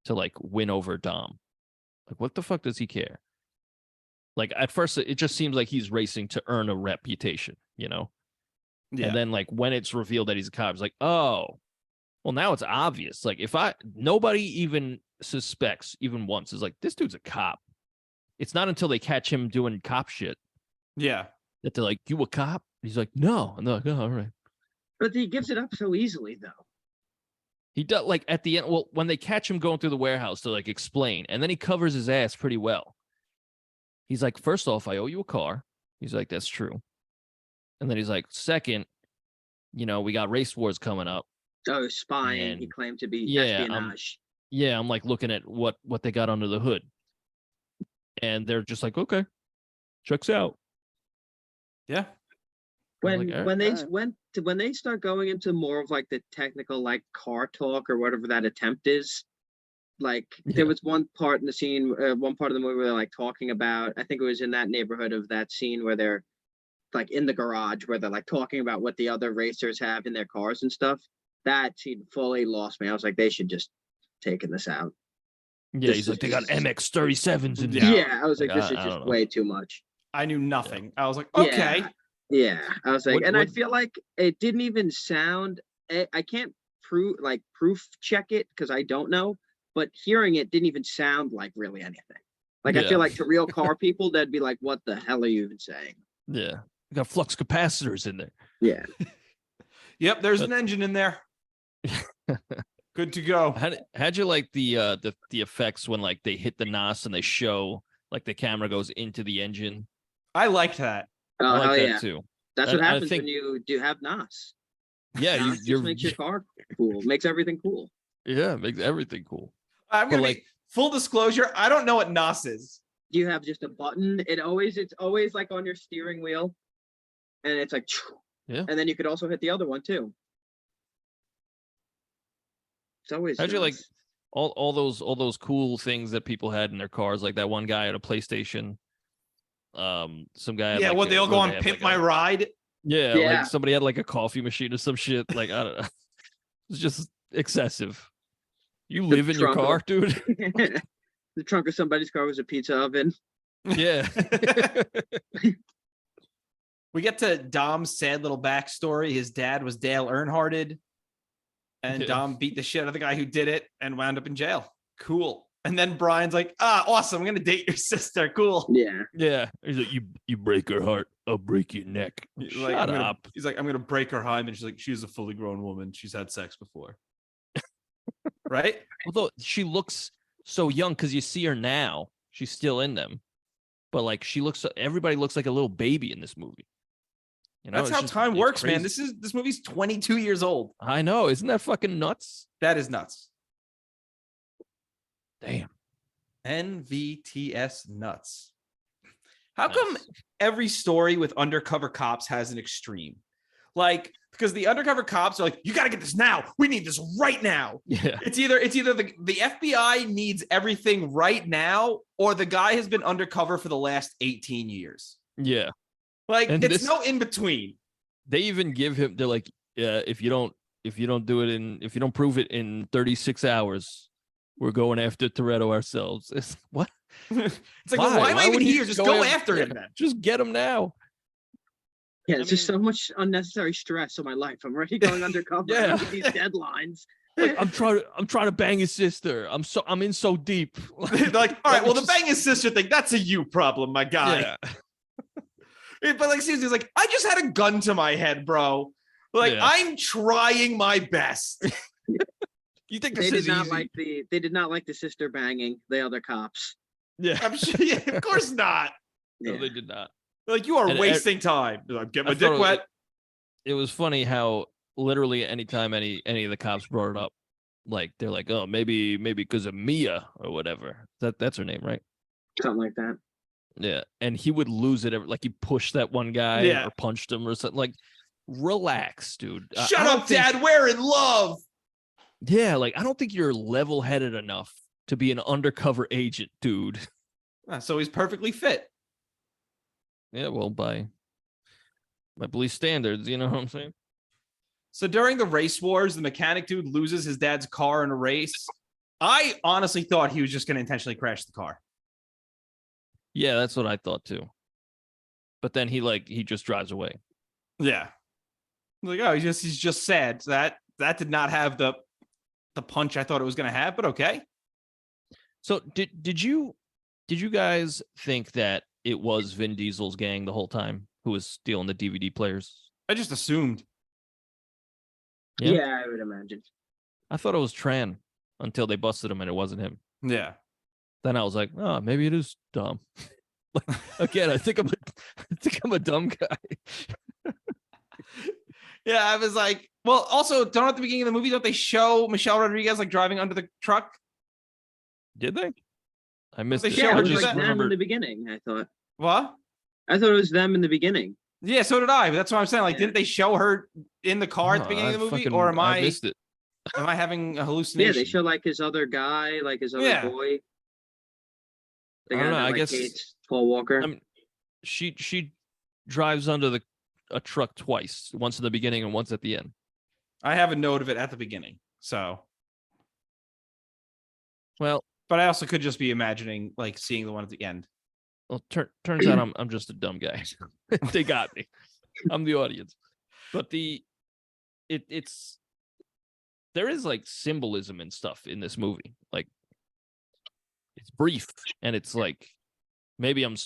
to like win over Dom? Like, what the fuck does he care? Like at first, it just seems like he's racing to earn a reputation, you know? Yeah. And then like when it's revealed that he's a cop, it's like, oh, well, now it's obvious. Like nobody even suspects even once is like, this dude's a cop. It's not until they catch him doing cop shit. Yeah. That they're like, you a cop? He's like, no. And they're like, oh, all right. But he gives it up so easily, though. He does, like at the end. Well, when they catch him going through the warehouse to like explain, and then he covers his ass pretty well. He's like, first off, I owe you a car. He's like, that's true. And then he's like, second, we got race wars coming up. Oh, spying. And he claimed to be espionage. I'm like looking at what they got under the hood. And they're just like, okay, checks out. Yeah. When they start going into more of like the technical like car talk or whatever that attempt is, like there was one part in the scene, one part of the movie where they're like talking about, I think it was in that neighborhood of that scene where they're like in the garage where they're like talking about what the other racers have in their cars and stuff. That scene fully lost me. I was like, they should just taken this out. Yeah, he's like, they got MX 37s in there. Yeah, I was like, this is just way too much. I knew nothing. Yeah. I was like, okay. Yeah. I was like, I feel like it didn't even sound, I can't proof check it because I don't know, but hearing it didn't even sound like really anything. Like, I feel like to real car people, they'd be like, what the hell are you even saying? Yeah. We got flux capacitors in there. Yeah. Yep, there's an engine in there. Good to go. How'd you like the effects when like they hit the NOS and they show like the camera goes into the engine? I liked that. Oh, I like that too. That's what happens when you do have NOS. Yeah, NOS just makes your car cool. Makes everything cool. Yeah, it makes everything cool. I'm gonna be full disclosure. I don't know what NOS is. You have just a button. It's always like on your steering wheel, and it's like, yeah. And then you could also hit the other one too. It's always. How'd you like all those cool things that people had in their cars? Like that one guy had a PlayStation. Some guy. Yeah, they all go on Pimp My Ride. Yeah, like somebody had like a coffee machine or some shit. Like I don't know. It's just excessive. You live in your car, dude. The trunk of somebody's car was a pizza oven. Yeah. We get to Dom's sad little backstory. His dad was Dale Earnhardted, and Dom beat the shit out of the guy who did it and wound up in jail. Cool. And then Brian's like, awesome. I'm going to date your sister. Cool. Yeah. Yeah. He's like, you break her heart, I'll break your neck. Shut up. He's like, I'm going to break her hymen. And she's like, she's a fully grown woman. She's had sex before. Right? Although she looks so young because you see her now. She's still in them. But like everybody looks like a little baby in this movie. That's how time works, man. This movie's 22 years old. I know. Isn't that fucking nuts? That is nuts. Damn. NVTS nuts. How come every story with undercover cops has an extreme? Like, because the undercover cops are like, you got to get this now. We need this right now. Yeah. It's either the FBI needs everything right now, or the guy has been undercover for the last 18 years. Yeah. Like, it's no in between. They even give him, they're like, if you don't prove it in 36 hours, we're going after Toretto ourselves. It's what? It's like, why am I even here? Just go after him then. Just get him now. Yeah, it's just so much unnecessary stress on my life. I'm already going undercover. Yeah. With these deadlines. Like, I'm trying to bang his sister. I'm in so deep. Like, all right, well, the bang his sister thing, that's a you problem, my guy. Yeah. But like, seriously, he's like, I just had a gun to my head, bro. Like, I'm trying my best. You think they did not like the sister banging the other cops? Yeah, I'm sure. Yeah, of course not. No, they did not. Like, you are wasting time. Like, get my dick wet. It was funny how literally anytime any of the cops brought it up, like they're like, oh, maybe because of Mia or whatever. That's her name, right? Something like that. Yeah, and he would lose it like he pushed that one guy or punched him or something. Like, relax, dude. Shut up, Dad. We're in love. Yeah, like I don't think you're level-headed enough to be an undercover agent, dude. So he's perfectly fit. Yeah, well, by police standards, you know what I'm saying? So during the race wars, the mechanic dude loses his dad's car in a race. I honestly thought he was just going to intentionally crash the car. Yeah, that's what I thought too. But then he just drives away. Yeah. Like, oh, he's just sad. That did not have the punch I thought it was going to have, but okay. So did you guys think that it was Vin Diesel's gang the whole time who was stealing the DVD players? I just assumed. Yeah, I would imagine. I thought it was Tran until they busted him and it wasn't him. Yeah. Then I was like, oh, maybe it is dumb. Again, I think I'm a dumb guy. Yeah, I was like, well, also, don't at the beginning of the movie, don't they show Michelle Rodriguez like driving under the truck? Did they? I missed They it. show Yeah, her it was just like them in the beginning, I thought. What? I thought it was them in the beginning. Yeah, so did I. But that's what I'm saying. Like, didn't they show her in the car at the No, beginning of the movie? fucking- Or I missed it. am I having a hallucination? Yeah, they show like his other guy, like his other boy. The I guy don't know, that I like guess- hates Paul Walker. She drives under a truck twice, once in the beginning and once at the end. I have a note of it at the beginning. So, Well, but I also could just be imagining like seeing the one at the end. well, turns out I'm just a dumb guy. They got me. I'm the audience. But it's there is like symbolism and stuff in this movie. Like, it's brief and it's like maybe I'm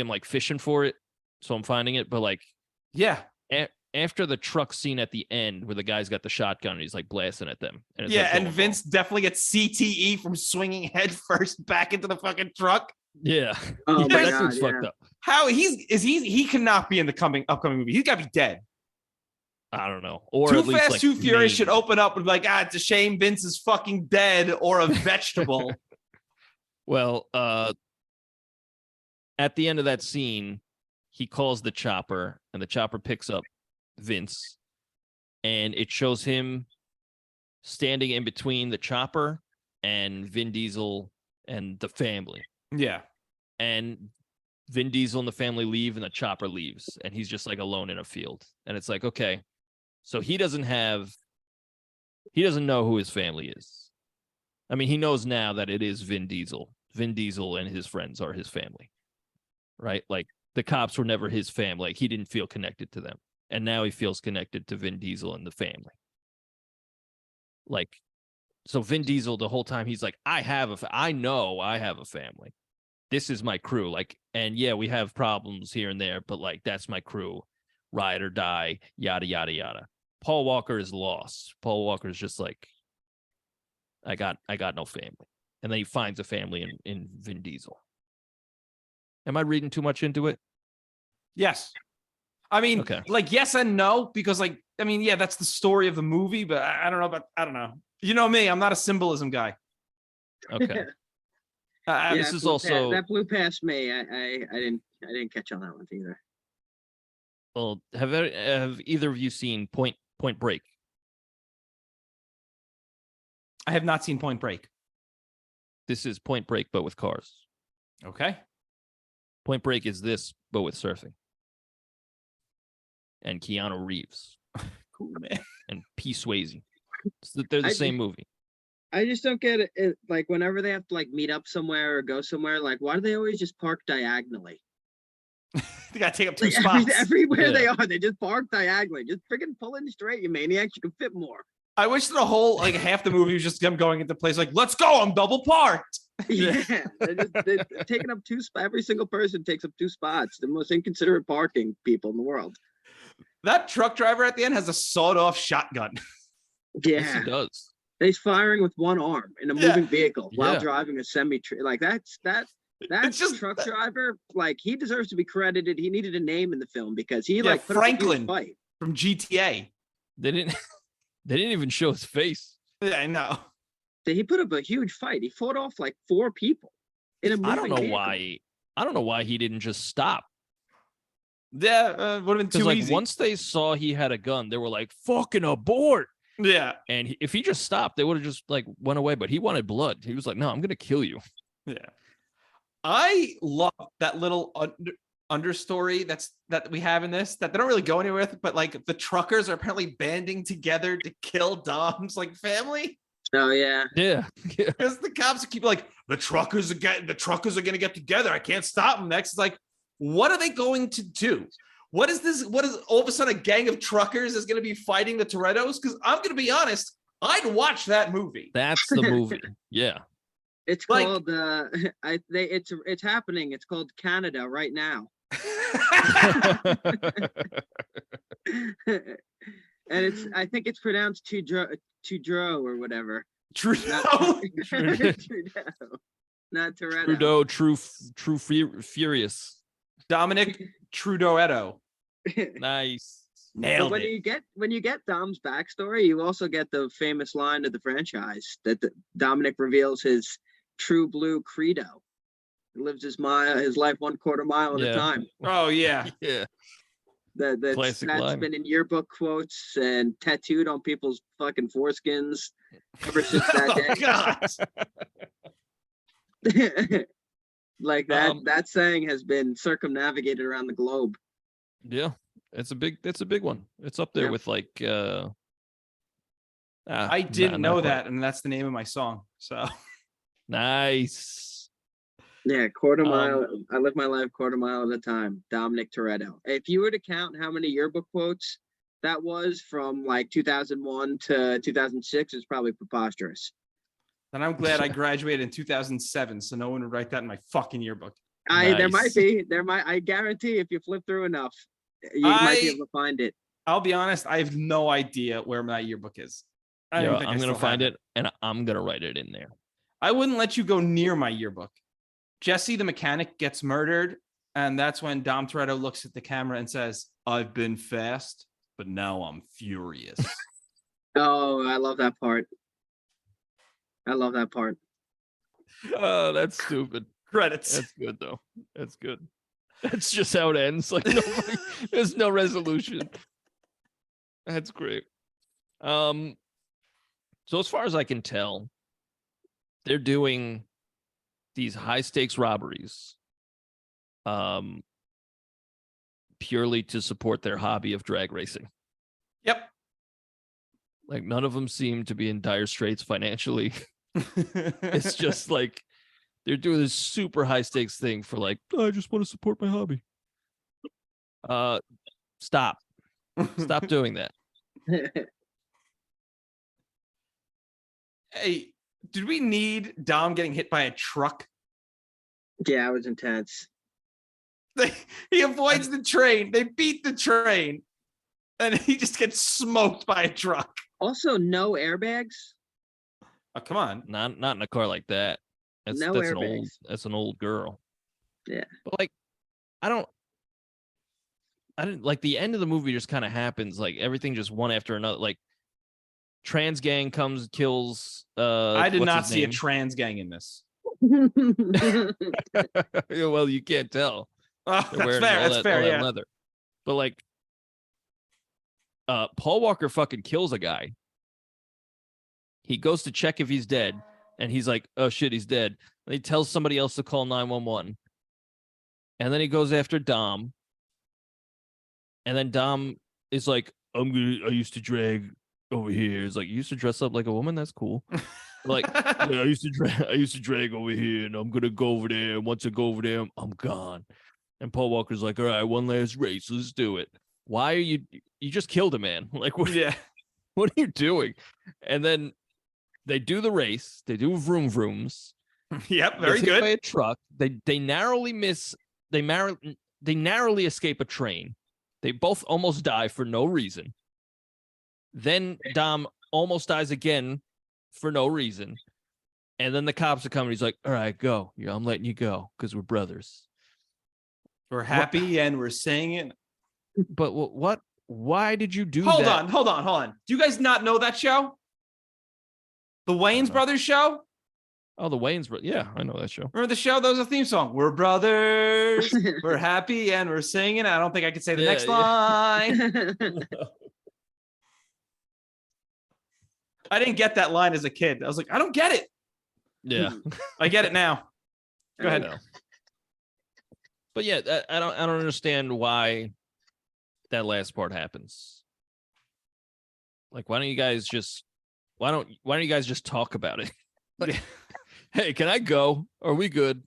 like fishing for it, so I'm finding it. But like, Yeah. after the truck scene at the end where the guy's got the shotgun and he's like blasting at them. And it's Yeah, like and going Vince definitely gets CTE from swinging head first back into the fucking truck. Yeah. Oh Yeah, my that God, dude's yeah. fucked up. How he cannot be in the upcoming movie. He's got to be dead. I don't know. Or Too at least, Fast, like, Too Furious should named. open up and be like, it's a shame Vince is fucking dead or a vegetable. Well, at the end of that scene, he calls the chopper and the chopper picks up Vince and it shows him standing in between the chopper and Vin Diesel and the family. Yeah. And Vin Diesel and the family leave and the chopper leaves and he's just like alone in a field. And it's like, okay, so he doesn't know who his family is. I mean, he knows now that it is Vin Diesel. Vin Diesel and his friends are his family, right? Like, the cops were never his family. Like, he didn't feel connected to them. And now he feels connected to Vin Diesel and the family. Like, so Vin Diesel, the whole time, he's like, I know I have a family. This is my crew. Like, and yeah, we have problems here and there, but like, that's my crew. Ride or die, yada, yada, yada. Paul Walker is lost. Paul Walker is just like, I got no family. And then he finds a family in Vin Diesel. Am I reading too much into it? Yes. I mean, Okay. like, yes and no, because like, I mean, yeah, that's the story of the movie, but I don't know. You know me, I'm not a symbolism guy. Okay. Yeah, This is also that blew past me. I didn't catch on that one either. well. Have either of you seen Point Break? I have not seen Point Break. This is Point Break, but with cars. Okay. Point Break is this, but with surfing. And Keanu Reeves Cool, man. and P. Swayze. They're the same movie. I just don't get it. Like, whenever they have to like meet up somewhere or go somewhere, like, why do they always just park diagonally? They gotta take up two Like, spots. everywhere Yeah. they just park diagonally. Just freaking pull in straight, you maniacs. You can fit more. I wish the whole like half the movie was just them going into place like, let's go, I'm double parked. Yeah, they're taking up two spots. Every single person takes up two spots. The most inconsiderate parking people in the world. That truck driver at the end has a sawed-off shotgun. Yes, Yeah, it does. he's firing with one arm in a Yeah. moving vehicle while Yeah. driving a semi. Like that It's just- truck driver. Like, he deserves to be credited. He needed a name in the film because he put up a huge Franklin. fight. From GTA. They didn't even show his face. Yeah, I know. He put up a huge fight. He fought off like 4 people in a moving I don't know vehicle. why. I don't know why he didn't just stop. Yeah, would have been too Because easy. once they saw he had a gun, they were like, "Fucking abort!" Yeah, And if he just stopped, they would have just like went away. But he wanted blood. He was like, "No, I'm gonna kill you." yeah. I love that little understory that we have in this that they don't really go anywhere with, but like the truckers are apparently banding together to kill Dom's like family. Oh yeah. Yeah. Because the cops keep like the truckers are gonna get together. I can't stop them next. It's like, what are they going to do? What is this? What is all of a sudden a gang of truckers is going to be fighting the Torettos? Because I'm going to be honest, I'd watch that movie. That's the movie. Yeah. It's Like- called it's happening. It's called Canada right now. And I think it's pronounced Trudeau or whatever. Trudeau. Trudeau. Not Toretto. Trudeau, furious. Dominic Trudeauetto. Nice. But Nailed when it. you get Dom's backstory, you also get the famous line of the franchise that Dominic reveals his true blue credo. He lives his life 1/4 mile at a time. Oh yeah. Yeah. That's line. been in yearbook quotes and tattooed on people's fucking foreskins ever since that Oh, day. God. Like that saying has been circumnavigated around the globe. Yeah. It's a big one. It's up there Yeah. with like I didn't know that, and that's the name of my song. So nice. Yeah, 1/4 mile. I live my life 1/4 mile at a time. Dominic Toretto. If you were to count how many yearbook quotes that was from like 2001 to 2006, it's probably preposterous. then I'm glad I graduated in 2007, so no one would write that in my fucking yearbook. There might Nice. be. I guarantee if you flip through enough, you might be able to find it. I'll be honest, I have no idea where my yearbook is. I don't Yeah, think I'm I gonna still find have it and I'm gonna write it in there. I wouldn't let you go near my yearbook. Jesse the mechanic gets murdered, and that's when Dom Toretto looks at the camera and says, "I've been fast, but now I'm furious." Oh, I love that part. Oh, that's stupid. Credits. That's good though. That's good. That's just how it ends. Like nobody, there's no resolution. That's great. So as far as I can tell, they're doing these high stakes robberies purely to support their hobby of drag racing. Yep. Like none of them seem to be in dire straits financially. It's just like they're doing this super high stakes thing for like, I just want to support my hobby. Stop doing that. Hey, did we need Dom getting hit by a truck? Yeah, it was intense. He avoids the train. They beat the train, and he just gets smoked by a truck. Also, no airbags. Oh, come on. Not in a car like that. That's No airbags. That's an old girl. Yeah. But like, I didn't like the end of the movie just kind of happens. Like everything just one after another. Like trans gang comes, kills. I did what's not his see a name? trans gang in this. Yeah, well, you can't tell. Oh, They're that's wearing fair. all That's that- fair. all that Yeah. leather. But like, Paul Walker fucking kills a guy. He goes to check if he's dead, and he's like, "Oh shit, he's dead." And he tells somebody else to call 911. And then he goes after Dom. And then Dom is like, I used to drag over here. He's like, you used to dress up like a woman? That's cool. Like, yeah, I used to drag over here, and I'm gonna go over there. And once I go over there, I'm gone. And Paul Walker's like, all right, one last race, let's do it. Why are you just killed a man? Like, what Yeah. are you doing? And then they do the race, they do vroom vrooms. Yep. Very Gets hit by good. a truck. They narrowly miss. They narrowly escape a train. They both almost die for no reason. Then Dom almost dies again for no reason. And then the cops are coming. He's like, all right, go. Yeah, I'm letting you go because we're brothers. We're happy and we're saying it. But what? Why did you do Hold that? on. Do you guys not know that show? The Wayans Brothers show? Oh, the Wayans Brothers. Yeah, I know that show. Remember the show? That was a theme song. We're brothers. We're happy and we're singing. I don't think I could say the next line. I didn't get that line as a kid. I was like, I don't get it. Yeah. I get it now. Go ahead. But yeah, I don't understand why that last part happens. Like, why don't you guys just talk about it? Like, hey, can I go? Are we good?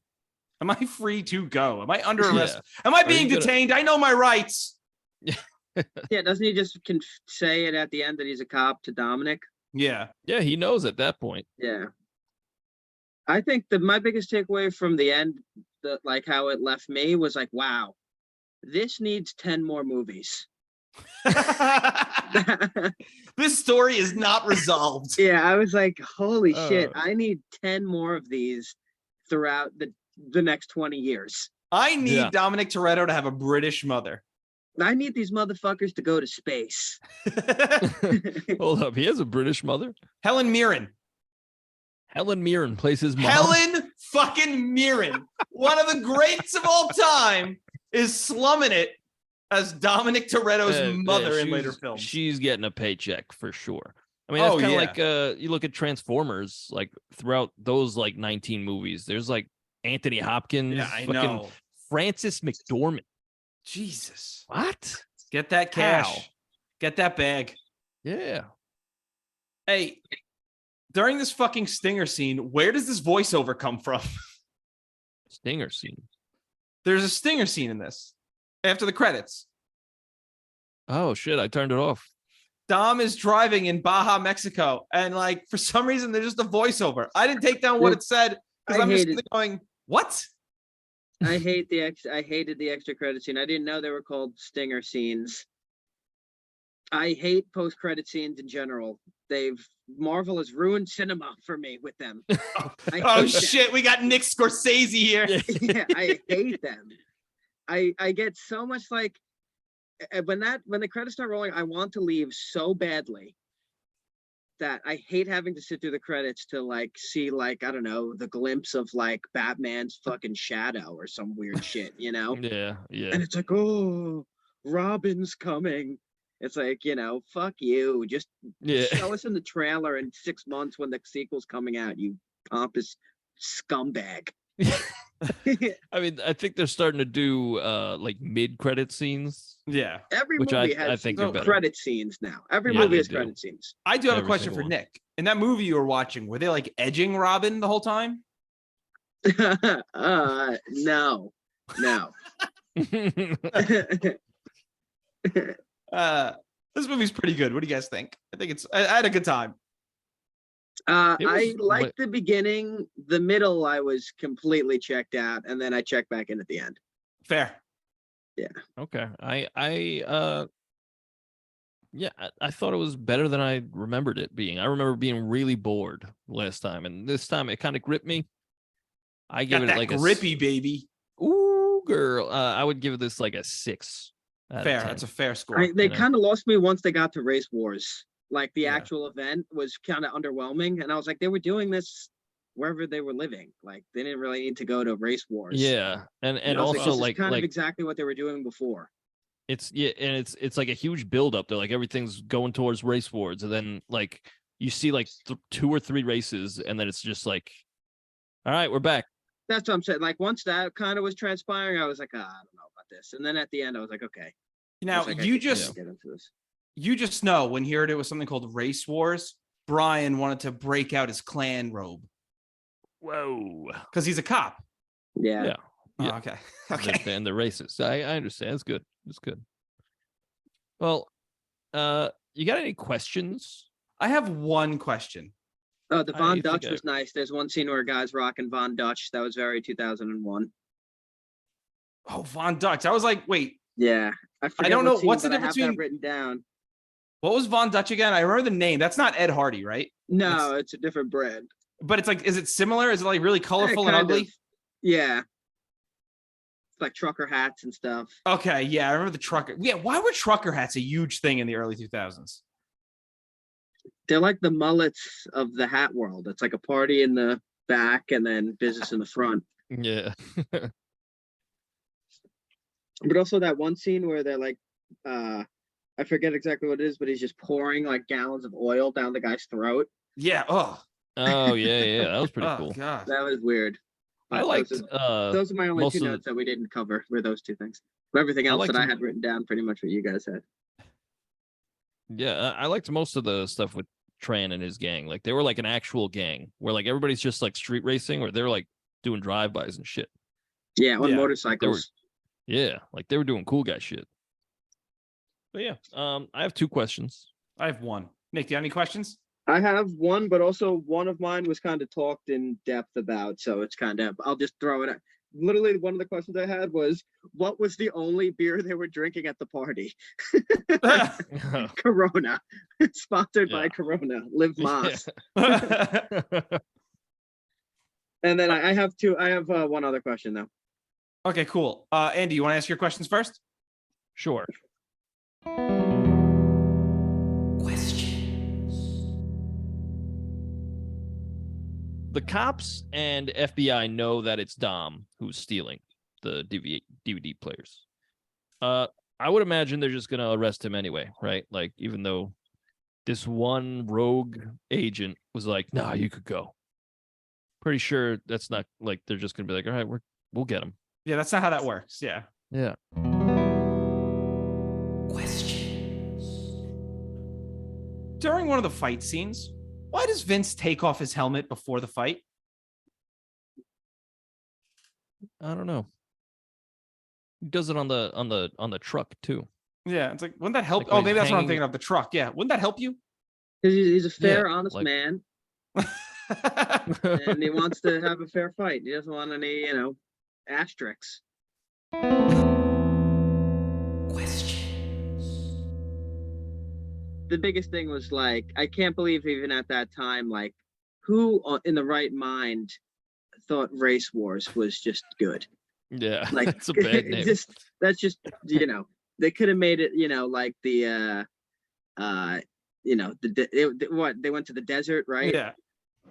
Am I free to go? Am I under arrest? Am I being detained? I know my rights. Yeah, doesn't he just say it at the end that he's a cop to Dominic? Yeah. Yeah, he knows at that point. Yeah. I think my biggest takeaway from the end, like how it left me, was like, wow, this needs 10 more movies. This story is not resolved. Yeah, I was like, holy shit, I need 10 more of these throughout the next 20 years. I need Dominic Toretto to have a British mother. I need these motherfuckers to go to space. Hold up, he has a British mother? Helen Mirren. Helen Mirren plays his mom. Helen fucking Mirren. One of the greats of all time is slumming it as Dominic Toretto's mother in later films. She's getting a paycheck for sure. I mean, that's kind of like you look at Transformers, like throughout those like 19 movies, there's like Anthony Hopkins, yeah, I know. Frances McDormand. Jesus. What? Get that cash. How? Get that bag. Yeah. Hey, during this fucking stinger scene, where does this voiceover come from? Stinger scene. There's a stinger scene in this after the credits. Oh shit, I turned it off. Dom is driving in Baja, Mexico, and like for some reason there's just a voiceover. I didn't take down what it said because I'm just going, what? I hated the extra credit scene. I didn't know they were called stinger scenes. I hate post-credit scenes in general. Marvel has ruined cinema for me with them. Oh shit, we got Nick Scorsese here. Yeah, I hate them. I get so much like when the credits start rolling, I want to leave so badly that I hate having to sit through the credits to like see like, I don't know, the glimpse of like Batman's fucking shadow or some weird shit, you know? Yeah. And it's like, oh, Robin's coming. It's like, you know, fuck you. Just show us in the trailer in 6 months when the sequel's coming out, you pompous scumbag. I mean, I think they're starting to do like mid-credit scenes. Yeah. Every movie has credit scenes now. Every movie has credit scenes. I do have a question for Nick. In that movie you were watching, were they like edging Robin the whole time? No. This movie's pretty good. What do you guys think? I had a good time. I liked the beginning. The middle, I was completely checked out, and then I checked back in at the end. Fair. Yeah. Okay. I thought it was better than I remembered it being. I remember being really bored last time, and this time it kind of gripped me. I give it like grippy baby. Ooh, girl. I would give this like a 6. Fair. That's a fair score. They kind of lost me once they got to Race Wars. Like the actual event was kind of underwhelming, and I was like, they were doing this wherever they were living. Like they didn't really need to go to Race Wars. Yeah, and also like kind of exactly what they were doing before. It's like a huge buildup. They're like everything's going towards Race Wars, and then like you see like 2 or 3 races, and then it's just like, all right, we're back. That's what I'm saying. Like once that kind of was transpiring, I was like, I don't know about this. And then at the end, I was like, okay. Now you just know when you heard it was something called Race Wars, Brian wanted to break out his clan robe. Whoa. Because he's a cop. Yeah. Oh, okay. And the racist. I understand. It's good. It's good. Well, you got any questions? I have one question. Oh, the Von Dutch was nice. There's one scene where a guy's rocking Von Dutch. That was very 2001. Oh, Von Dutch. I was like, wait. Yeah. I don't know. What's the difference between... written down. What was Von Dutch again? I remember the name. That's not Ed Hardy, right? No, it's a different brand. But it's like, is it similar? Is it like really colorful and ugly? Yeah. It's like trucker hats and stuff. Okay, yeah, I remember the trucker. Yeah, why were trucker hats a huge thing in the early 2000s? They're like the mullets of the hat world. It's like a party in the back and then business in the front. Yeah. But also that one scene where they're like, I forget exactly what it is, but he's just pouring like gallons of oil down the guy's throat. Yeah. Oh. Oh yeah. That was pretty Oh cool. God. That was weird. I But liked those are my only most two of notes that we didn't cover. Were those two things? Everything else liked that I them- had written down, pretty much what you guys had. I liked most of the stuff with Tran and his gang. Like they were like an actual gang where like everybody's just like street racing, or they're like doing drive-bys and shit. Yeah, on Yeah, motorcycles. Yeah, like they were doing cool guy shit. But yeah, I have 2 questions. I have one. Nick, do you have any questions? I have one, but also one of mine was kind of talked in depth about, so it's kind of, I'll just throw it out. Literally, one of the questions I had was, what was the only beer they were drinking at the party? Corona. Sponsored by Yeah. Corona. Live Moss. Yeah. And then I have two. I have one other question, though. Okay, cool. Andy, you want to ask your questions first? Sure. The cops and FBI know that it's Dom who's stealing the DVD players. I would imagine they're just going to arrest him anyway, right? Like, even though this one rogue agent was like, "Nah, you could go." Pretty sure that's not like they're just going to be like, "All right, we'll get him." Yeah, that's not how that works. Yeah. Yeah. During one of the fight scenes, why does Vince take off his helmet before the fight? I don't know. He does it on the truck too. Yeah, it's like, wouldn't that help? Like when Oh, maybe he's that's what I'm hanging- thinking of, the truck. Yeah, wouldn't that help you? Because he's a fair, Yeah, honest like- man, and he wants to have a fair fight. He doesn't want any, asterisks. The biggest thing was like, I can't believe even at that time, like, who in the right mind thought Race Wars was just good? Yeah, Like, that's a bad name. That's just, they could have made it, like the, what they went to the desert, right? Yeah.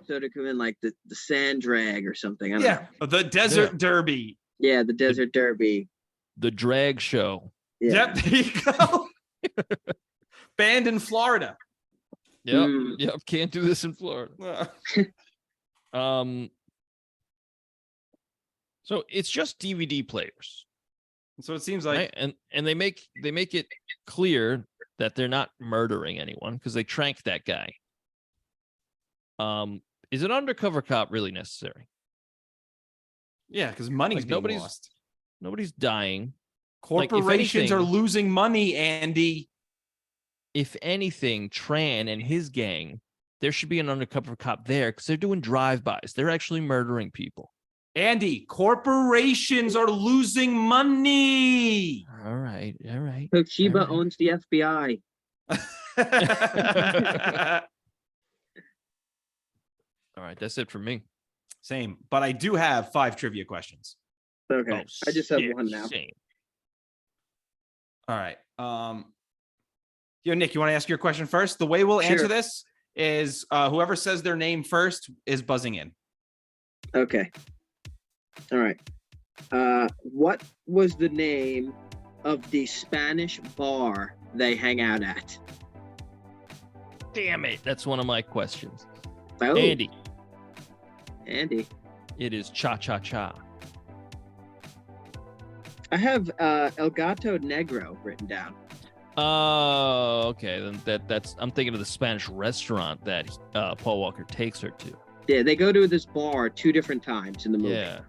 So it could have been like the sand drag or something. I don't Yeah. know. The Desert Derby. Yeah, the desert derby. The drag show. Yeah. Yep, there you go. Banned in Florida. Yep. Mm. Yep. Can't do this in Florida. So it's just DVD players, So it seems like, right? And they make it clear that they're not murdering anyone because they tranked that guy. Is an undercover cop really necessary? yeah, because money's Like, being nobody's- lost. Nobody's dying. Like, if Corporations are anything- losing money, Andy. If anything, Tran and his gang, there should be an undercover cop there because they're doing drive-bys. They're actually murdering people. Andy, corporations are losing money. All right. Toshiba Alright. owns the FBI. All right. That's it for me. Same, but I do have 5 trivia questions. Okay. Oh, I just have shit, one now. shame. All right. Nick, you want to ask your question first? The way we'll answer Sure. this is whoever says their name first is buzzing in. Okay. All right. What was the name of the Spanish bar they hang out at? Damn it. That's one of my questions. Oh, Andy, Andy. it is cha-cha-cha. I have El Gato Negro written down. Oh, okay. Then that's I'm thinking of the Spanish restaurant that Paul Walker takes her to. Yeah, they go to this bar 2 different times in the movie. Yeah.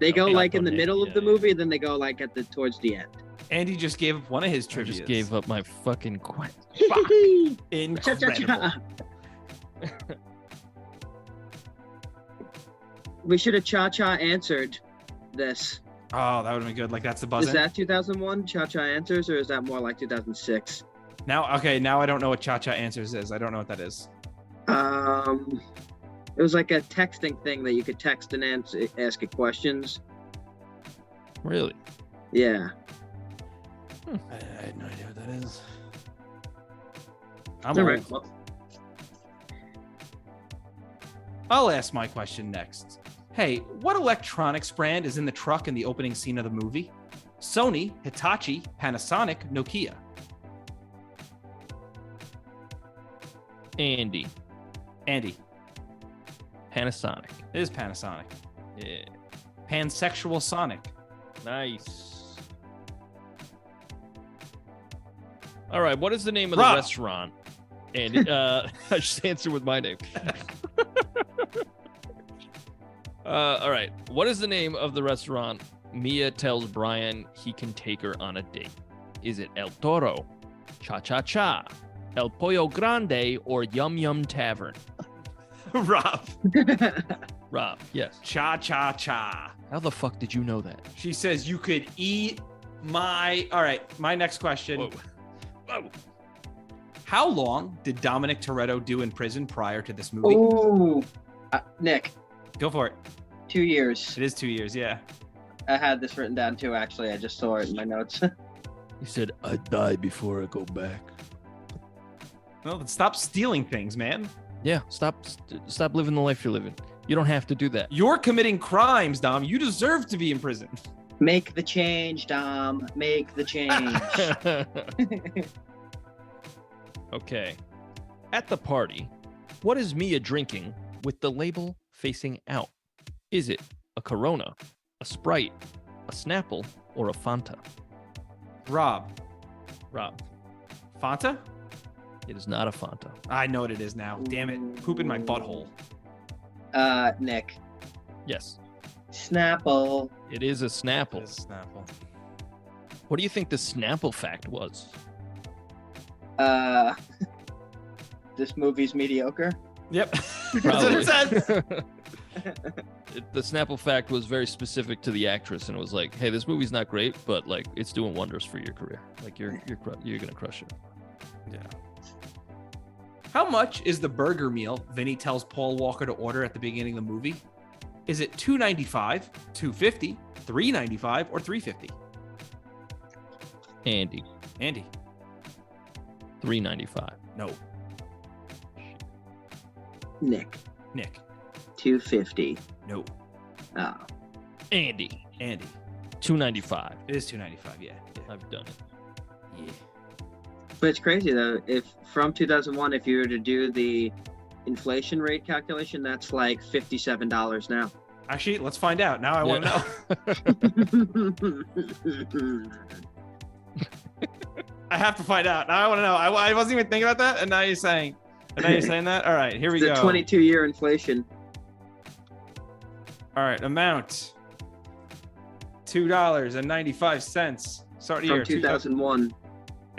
They go El like in the Gato middle of Negro, the yeah. movie, and then they go like towards the end. Andy just gave up one of his I trivia. just gave up my fucking question. Incredible. We should have Cha-Cha answered this. Oh, that would have been good. Like, that's the buzz Is in. that 2001 Cha-Cha Answers, or is that more like 2006? Now I don't know what Cha Cha Answers is. I don't know what that is. It was like a texting thing that you could text and ask it questions. Really? Yeah. I had no idea what that is. I'm All right. old. Well, I'll ask my question next. Hey, what electronics brand is in the truck in the opening scene of the movie? Sony, Hitachi, Panasonic, Nokia. Andy. Panasonic. It is Panasonic. Yeah. Pansexual Sonic. Nice. All right. What is the name of Rob. the restaurant? And I just answered with my name. All right. What is the name of the restaurant Mia tells Brian he can take her on a date? Is it El Toro, Cha Cha Cha, El Pollo Grande, or Yum Yum Tavern? Rob. Rob, yes. Cha Cha Cha. How the fuck did you know that? She says you could eat my... All right, my next question. Whoa. How long did Dominic Toretto do in prison prior to this movie? Ooh, Nick, Go for it. 2 years. It is 2 years, yeah. I had this written down too. Actually, I just saw it in my notes. He said, I die before I go back. Well, then stop stealing things, man. Yeah, stop living the life you're living. You don't have to do that. You're committing crimes, Dom. You deserve to be in prison. Make the change, Dom. Make the change. Okay. At the party, what is Mia drinking with the label facing out? Is it a Corona, a Sprite, a Snapple, or a Fanta? Rob. Fanta? It is not a Fanta. I know what it is now. Damn it. Poop in my butthole. Nick. Yes, Snapple. it is a Snapple. It is Snapple. What do you think the Snapple fact was? This movie's mediocre. Yep. That's what it says. The Snapple fact was very specific to the actress, and it was like, "Hey, this movie's not great, but like it's doing wonders for your career. Like you're gonna crush it." Yeah. How much is the burger meal Vinny tells Paul Walker to order at the beginning of the movie? Is it $2.95, $2.50, $3.95, or $3.50? Andy, $3.95. No. Nick. $2.50. No. Oh. Andy, $2.95. It is $2.95. Yeah. I've done it. Yeah. But it's crazy though. If from 2001, if you were to do the inflation rate calculation, that's like $57 now. Actually, let's find out. Now I want to know. I have to find out. Now I want to know. I wasn't even thinking about that, and now you're saying that? All right, here we go. The 22-year inflation. All right, amount $2.95. Start From year 2001.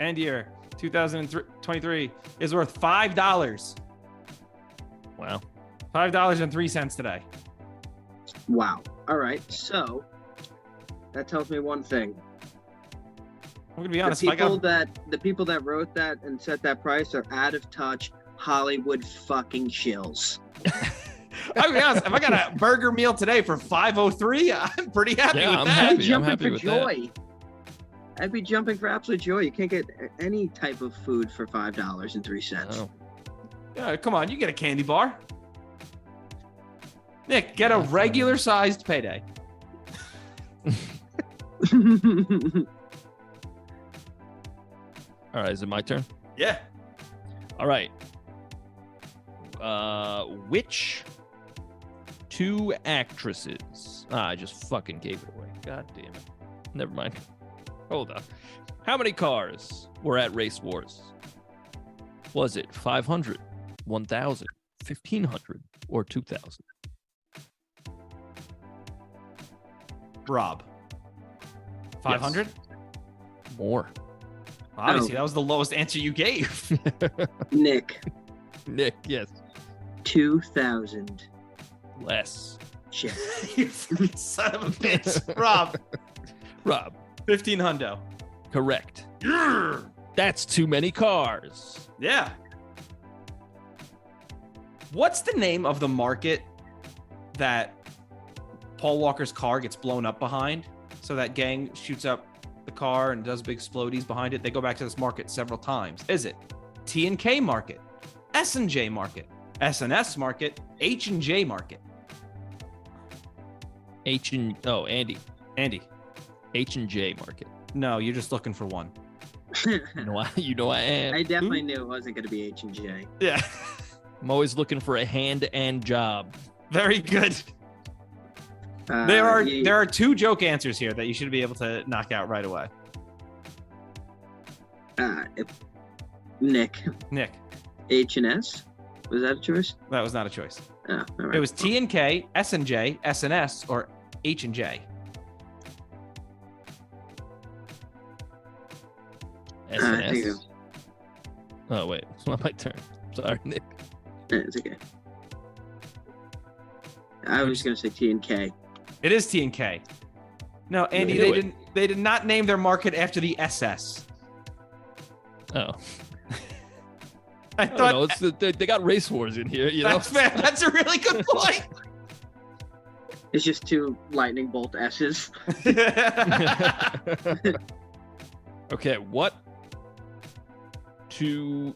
End year 2023 is worth $5. Wow. $5.03 today. Wow. All right. So that tells me one thing. I'm gonna be honest. The people that wrote that and set that price are out of touch Hollywood fucking shills. I'm gonna be honest. If I got a burger meal today for $5.03, I'm pretty happy with that. I'd be jumping for joy. I'd be jumping for absolute joy. You can't get any type of food for $5.03. Oh. Yeah, come on, you get a candy bar. Nick, get a regular-sized payday. All right, is it my turn? Yeah. All right. Which two actresses? I just fucking gave it away. God damn it. Never mind. Hold on. How many cars were at Race Wars? Was it 500, 1,000, 1,500, or 2,000? Rob. 500? Yes. More. Obviously, that was the lowest answer you gave. Nick. Nick, yes. 2,000. Less. Shit. You fucking son of a bitch. Rob. 15 hundo. Correct. Yeah. That's too many cars. Yeah. What's the name of the market that Paul Walker's car gets blown up behind? So that gang shoots up the car and does big explodies behind it. They go back to this market several times. Is it T&K Market, S&J Market, S&S market, H&J market. Andy. Andy. H&J market. No, you're just looking for one. You know I am. I definitely knew it wasn't going to be H&J. Yeah. I'm always looking for a hand-and job. Very good. There are 2 joke answers here that you should be able to knock out right away. Nick. H&S? Was that a choice? That was not a choice. Oh, all right. It was T&K, S&J, S&S, or H&J. S&S? Oh, wait. It's not my turn. Sorry, Nick. It's okay. I was going to say T&K. It is T&K. No, Andy, they did not name their market after the SS. Oh. I thought no, they got race wars in here, you know. That's fair. That's a really good point. It's just 2 lightning bolt S's. Okay, what 2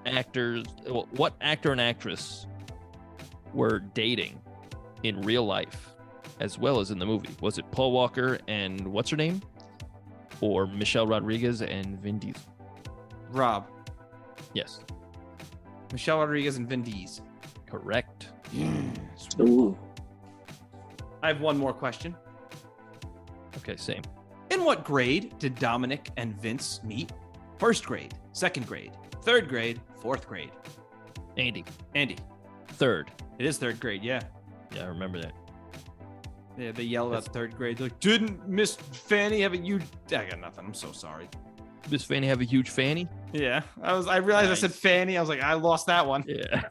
actors? What actor and actress were dating in real life as well as in the movie? Was it Paul Walker and what's her name, or Michelle Rodriguez and Vin Diesel? Rob. Yes. Michelle Rodriguez and Vin Diesel. Correct. Yes. Ooh. I have one more question. Okay, same. In what grade did Dominic and Vince meet? 1st grade, 2nd grade, 3rd grade, 4th grade. Andy. 3rd. It is 3rd grade, yeah. Yeah, I remember that. Yeah, they yell about 3rd grade. They're like, didn't Miss Fanny have a huge... I got nothing. I'm so sorry. Miss Fanny have a huge fanny? Yeah. I realized Nice. I said Fanny. I was like, I lost that one. Yeah.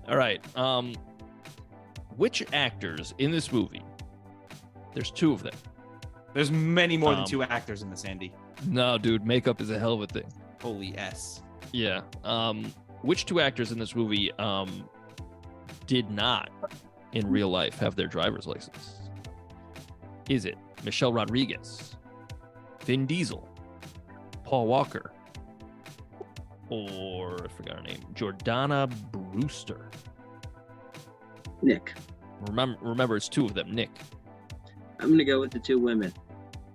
All right. Which actors in this movie? There's 2 of them. There's many more than 2 actors in this, Andy. No, dude, makeup is a hell of a thing. Holy S. Yeah. Which 2 actors in this movie did not in real life have their driver's license? Is it Michelle Rodriguez, Vin Diesel, Paul Walker, or I forgot her name, Jordana Brewster? Nick. Remember, it's 2 of them. Nick. I'm going to go with the 2 women.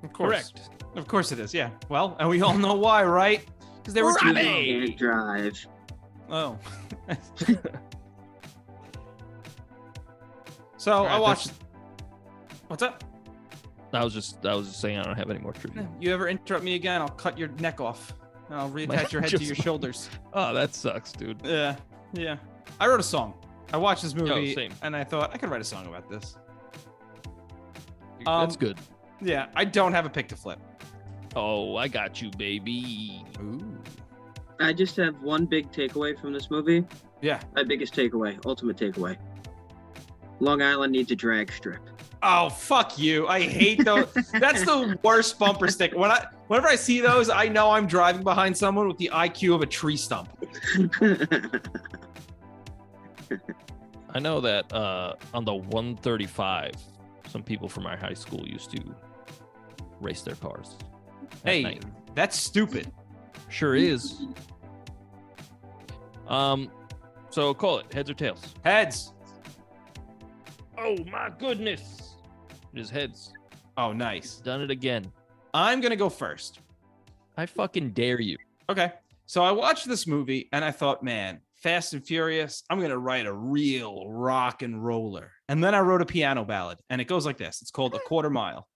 Of course. Correct. Of course it is, yeah. Well, and we all know why, right? Because they were too Robbie! young. Can't drive. Oh. So I watched... What's up? I was just saying I don't have any more trivia. You ever interrupt me again, I'll cut your neck off. And I'll reattach your head to your shoulders. Oh, that sucks, dude. Yeah. I wrote a song. I watched this movie, same. and I thought I could write a song about this. That's good. Yeah, I don't have a pick to flip. Oh, I got you, baby. Ooh. I just have one big takeaway from this movie. Yeah. My biggest takeaway, ultimate takeaway. Long Island needs a drag strip. Oh, fuck you. I hate those. That's the worst bumper sticker. Whenever I see those, I know I'm driving behind someone with the IQ of a tree stump. I know that on the 135, some people from our high school used to race their cars. at Hey, night. that's stupid. Sure is. So call it heads or tails. Heads. Oh my goodness. It is heads. Oh, nice. Done it again. I'm going to go first. I fucking dare you. Okay. So I watched this movie and I thought, man, Fast and Furious, I'm going to write a real rock and roller. And then I wrote a piano ballad and it goes like this. It's called A Quarter Mile.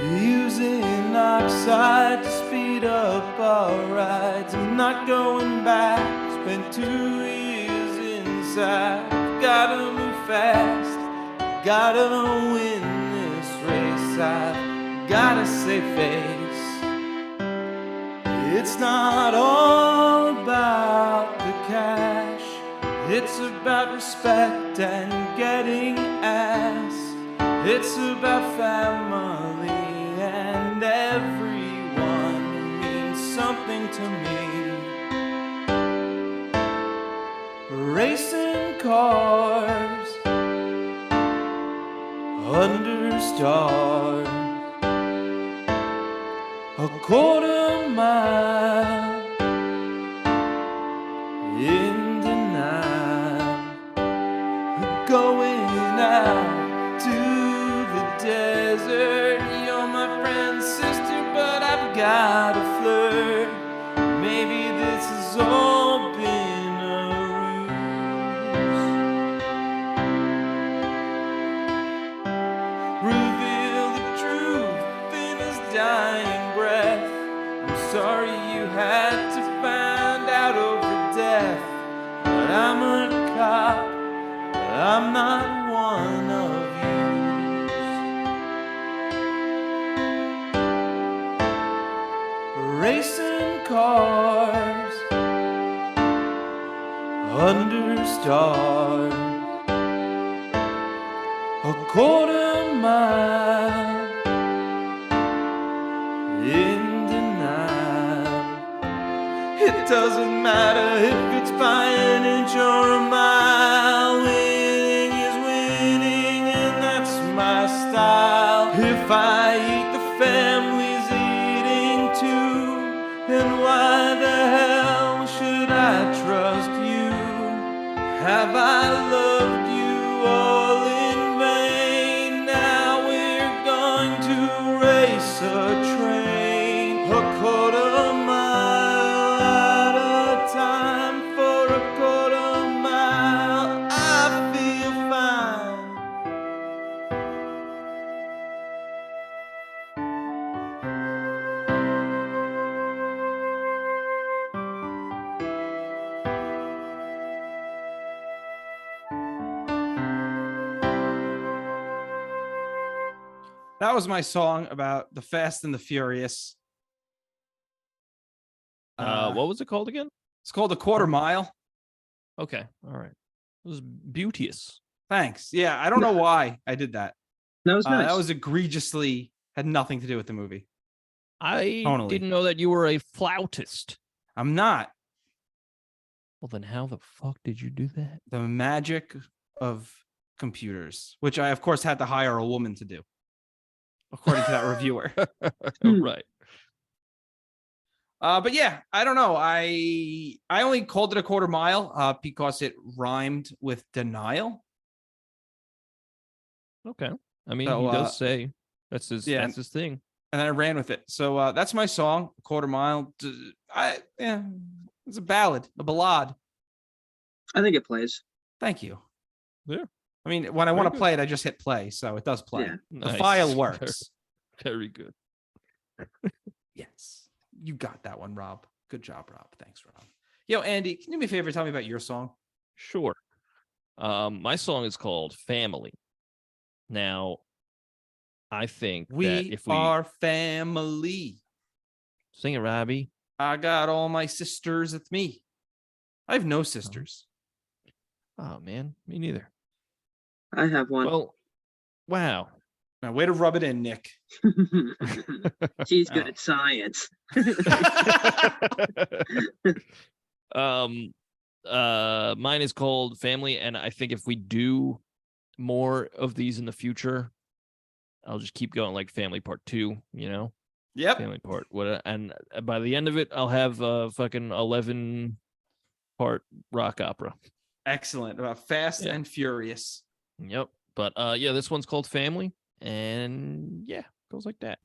Using oxide to speed up our rides. I'm not going back. Spent 2 years inside. Gotta move fast. Gotta win this race. I've gotta save face. It's not all about the cash. It's about respect and getting ass. It's about family and everyone who to me. Racing cars under stars, a quarter mile in denial, going out to the desert. You're my friend's sister, but I've got a flirt. Maybe this has all been a ruse. Reveal the truth in his dying breath. I'm sorry you had to find out over death, but I'm a cop, but I'm not one of you. Racing cars under stars, a quarter mile in denial. It doesn't matter if it's by an inch or a mile. Winning is winning, and that's my style. If I eat, the family's eating too. Then why the hell should I trust you? Have I loved you all in vain? Now we're going to race a train, a quarter mile at a time. For a quarter mile, I feel fine. That was my song about the Fast and the Furious. What was it called again? It's called A Quarter Mile. Okay, all right. It was beauteous. Thanks. Yeah, I don't know why I did that. That was nice. That was egregiously, had nothing to do with the movie. I Totally. didn't know that you were a flautist. I'm not. Well, then how the fuck did you do that? The magic of computers, which I, of course, had to hire a woman to do, according to that reviewer. Right. But yeah, I don't know. I only called it A Quarter Mile because it rhymed with denial. Okay. I mean, So, he does say that's his thing. And I ran with it. So that's my song, A Quarter Mile. It's a ballad, a ballad. I think it plays. Thank you. Yeah. I mean, when I want to play it, I just hit play, so it does play. Yeah. The Nice. file works. Very good. Yes. You got that one, Rob. Good job, Rob. Thanks, Rob. Yo, Andy, can you do me a favor? Tell me about your song. Sure. My song is called Family. Now, I think that if we are family. sing it, Robbie. I got all my sisters with me. I have no sisters. Oh man, me neither. I have one. Well, wow. Now, way to rub it in, Nick. She's good at science. Mine is called Family, and I think if we do more of these in the future, I'll just keep going, like Family Part 2, you know? Yep. Family Part. And by the end of it, I'll have a fucking 11-part rock opera. Excellent. About Fast and Furious. Yep. But yeah, this one's called Family, and yeah, goes like that.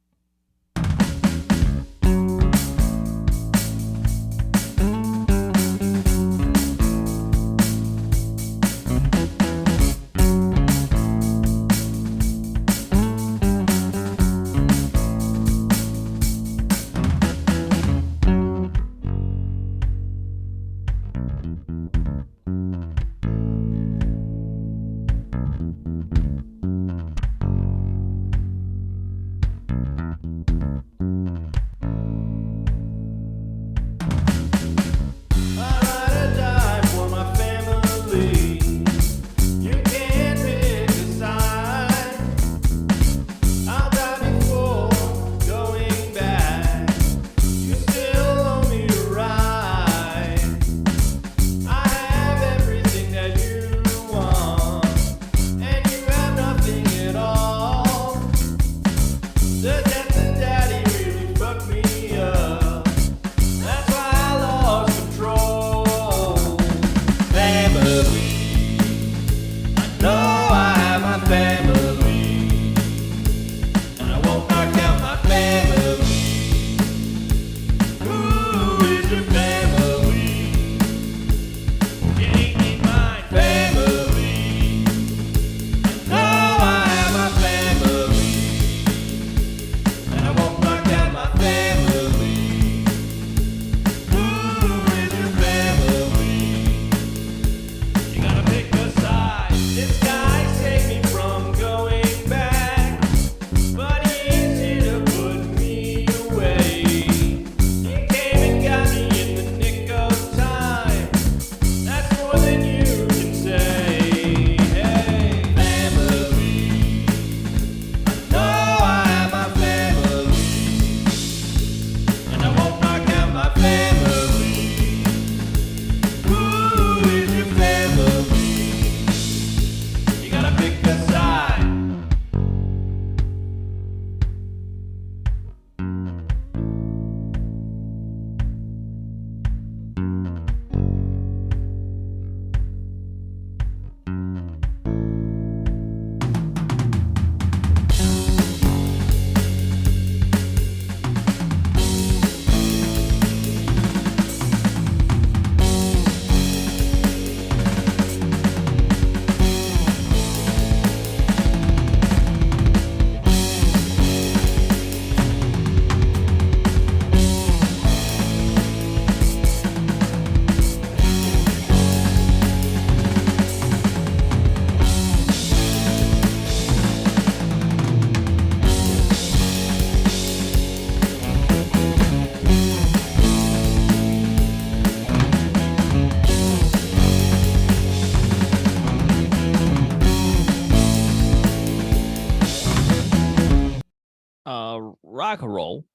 rock and roll.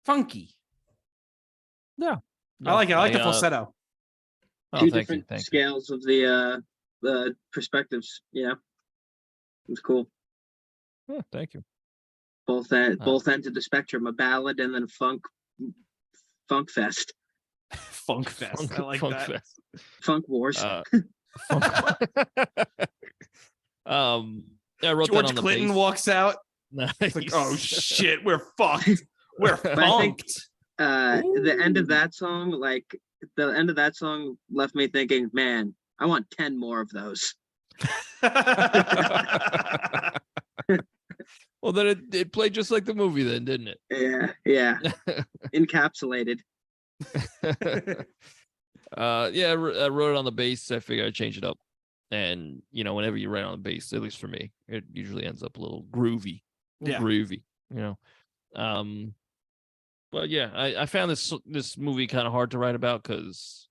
Funky. Yeah. I like it. I like the falsetto. Two Thank different you. scales of the perspectives. Yeah, it's cool. Yeah, thank you. Both ends of the spectrum, a ballad and then funk fest. Funk fest. I like that. Fest. Funk wars. Funk. I wrote George that on the Clinton bass. walks out. Nice. It's like, oh shit, we're fucked. We're funked. The end of that song, left me thinking, man, I want 10 more of those. Well, then it played just like the movie, then, didn't it? Yeah. Encapsulated. I wrote it on the bass. I figured I'd change it up. And, whenever you write on the bass, at least for me, it usually ends up a little groovy. Groovy, But yeah, I found this movie kind of hard to write about because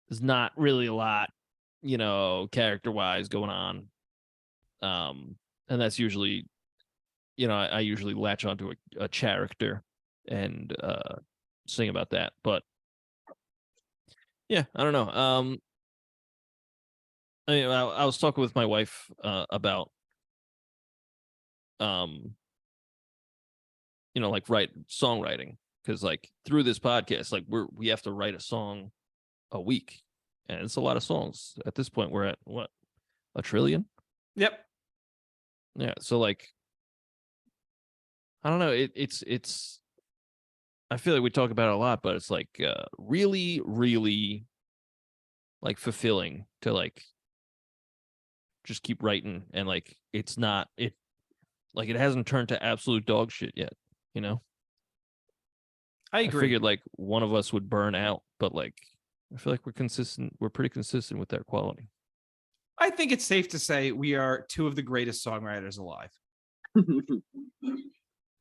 there's not really a lot, character-wise going on. And that's usually, I usually latch onto a character and sing about that. But yeah, I don't know. I was talking with my wife about songwriting, because through this podcast, we have to write a song a week, and it's a lot of songs. At this point, we're at what, 1 trillion? Yep. Yeah. So I don't know. It's. I feel like we talk about it a lot, but it's really, really fulfilling to just keep writing, and it's not it. It hasn't turned to absolute dog shit yet, I agree. I figured one of us would burn out, but I feel like we're consistent. We're pretty consistent with that quality. I think it's safe to say we are two of the greatest songwriters alive.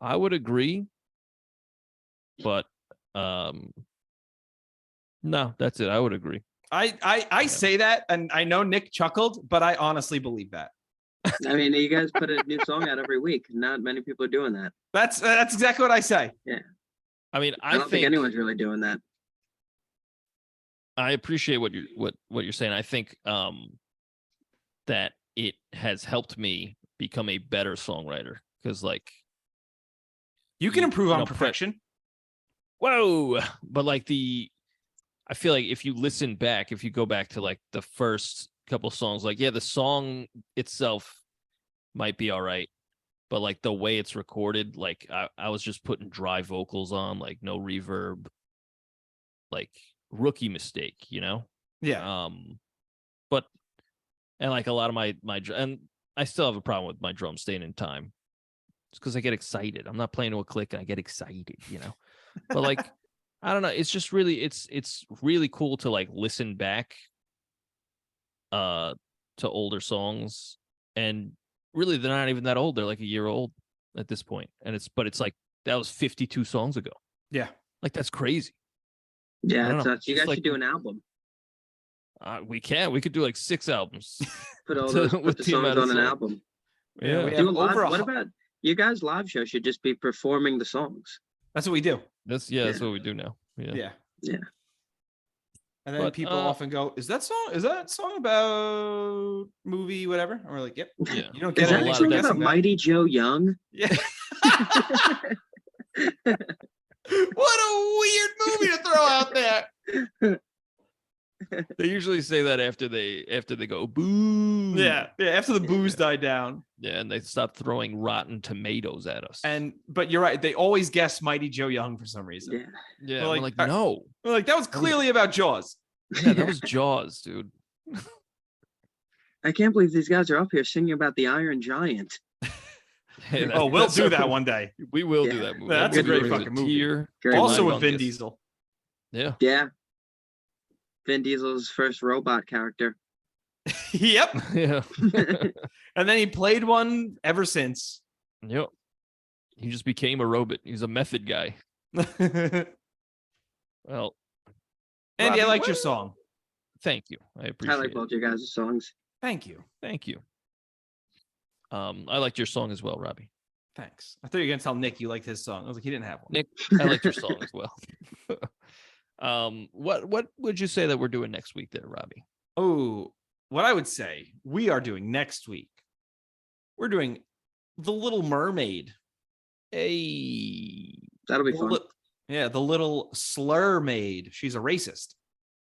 I would agree, but no, that's it. I would agree. I say that, and I know Nick chuckled, but I honestly believe that. I mean, you guys put a new song out every week. Not many people are doing that. That's exactly what I say. Yeah. I mean, I don't think anyone's really doing that. I appreciate what you're saying. I think that it has helped me become a better songwriter, because you can improve on perfection. Whoa, but I feel like if you listen back, if you go back to the first couple songs, the song itself might be all right, but the way it's recorded, I was just putting dry vocals on, no reverb, rookie mistake, Yeah. But and a lot of my and I still have a problem with my drum staying in time. It's because I get excited. I'm not playing to a click and I get excited, But I don't know. It's just really it's really cool to listen back to older songs, and really they're not even that old. They're a year old at this point, and it's that was 52 songs ago. Yeah, that's crazy. Yeah, you guys should do an album. We could do 6 albums. Put the songs on an album. Yeah. Do a live, what about you guys? Live show should just be performing the songs. That's what we do. That's what we do now. Yeah. And then people often go, "Is that song about movie whatever?" And we're like, "Yep." Yeah. You don't get Is that song about Mighty Joe Young? Yeah. What a weird movie to throw out there. They usually say that after they go boo. Yeah. After the booze died down. Yeah, and they stop throwing rotten tomatoes at us. But you're right. They always guess Mighty Joe Young for some reason. Yeah. We're no. We're that was clearly about Jaws. Yeah, that was Jaws, dude. I can't believe these guys are up here singing about the Iron Giant. Hey, we'll do that one day. We will do that movie. That's a great fucking movie. Also with Vin Diesel. Yeah. Yeah. Vin Diesel's first robot character. Yep. Yeah. And then he played one ever since. Yep. He just became a robot. He's a method guy. Well, Andy, I liked your song. Thank you. I appreciate it. I like both your guys' songs. Thank you. I liked your song as well, Robbie. Thanks. I thought you were gonna tell Nick you liked his song. I was like, he didn't have one. Nick, I liked your song as well. What would you say that we're doing next week there, Robbie? Oh, what I would say we are doing next week. We're doing The Little Mermaid. That'll be fun. The Little Slur Maid. She's a racist.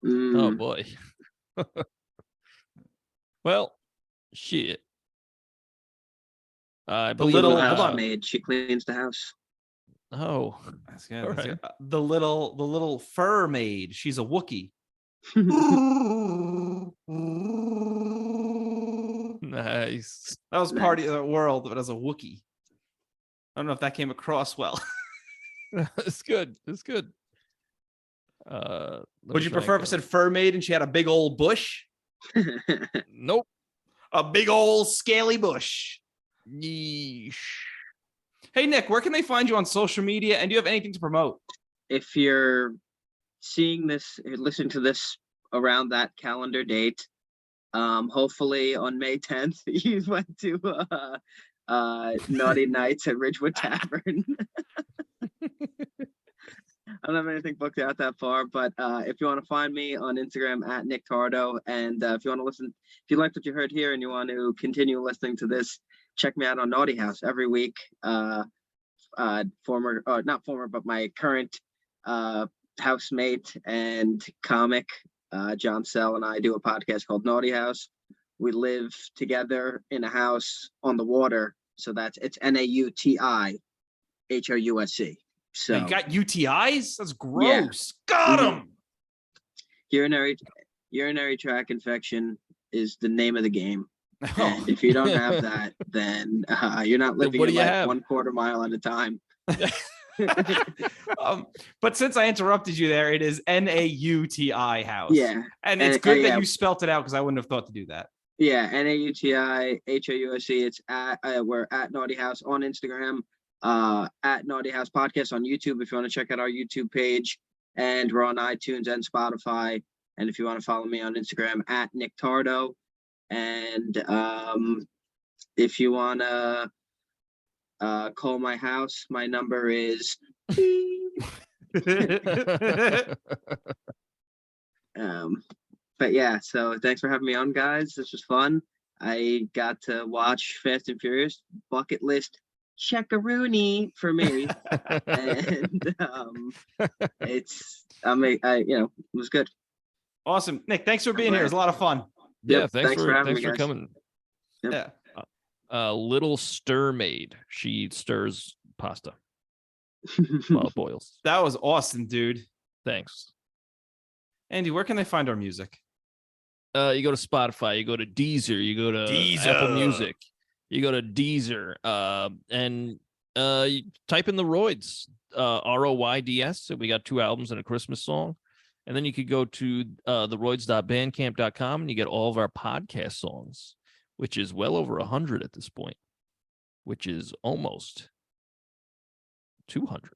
Oh boy. Well, shit. I believe Little hold house on. maid. She cleans the house. Oh, That's good. All That's right. good. The little fur maid. She's a Wookiee. nice. That was Party of the World, but as a Wookiee. I don't know if that came across well. It's good. It's good. Would you prefer if I said fur maid and she had a big old bush? Nope. A big old scaly bush. Yeesh. Hey, Nick, where can they find you on social media? And do you have anything to promote? If you're seeing this, listening to this around that calendar date, hopefully on May 10th, you went to Naughty Nights at Ridgewood Tavern. I don't have anything booked out that far, but if you want to find me on Instagram at Nick Tardo, and if you want to listen, if you liked what you heard here and you want to continue listening to this, check me out on Nauti House every week. Not former, but my current housemate and comic, John Sell, and I do a podcast called Nauti House. We live together in a house on the water, so it's Nautihouse. So You got UTIs? That's gross. Yeah. Got them. Urinary tract infection is the name of the game. Oh. And if you don't have that, then you're not living your life 1/4 mile at a time. But since I interrupted you there, it is Nauti House. Yeah. And it's good that you spelt it out because I wouldn't have thought to do that. Yeah, Nautihouse. It's we're at Nauti House on Instagram, at Nauti House Podcast on YouTube if you want to check out our YouTube page, and we're on iTunes and Spotify. And if you want to follow me on Instagram at Nick Tardo, and if you want to call my house, my number is but yeah, so thanks for having me on, guys. This was fun. I got to watch Fast and Furious. Bucket list checkaroony for me. And it was good. Awesome. Nick, thanks for being here. It was a lot of fun. Yeah, thanks for coming. Yep. Yeah. Little stir maid. She stirs pasta while it boils. That was awesome, dude. Thanks. Andy, where can they find our music? You go to Spotify, you go to Deezer, you go to Apple Music, you go to Deezer, and you type in TheRoyds, ROYDS. So we got 2 albums and a Christmas song. And then you could go to TheRoyds.bandcamp.com and you get all of our podcast songs, which is well over 100 at this point, which is almost 200.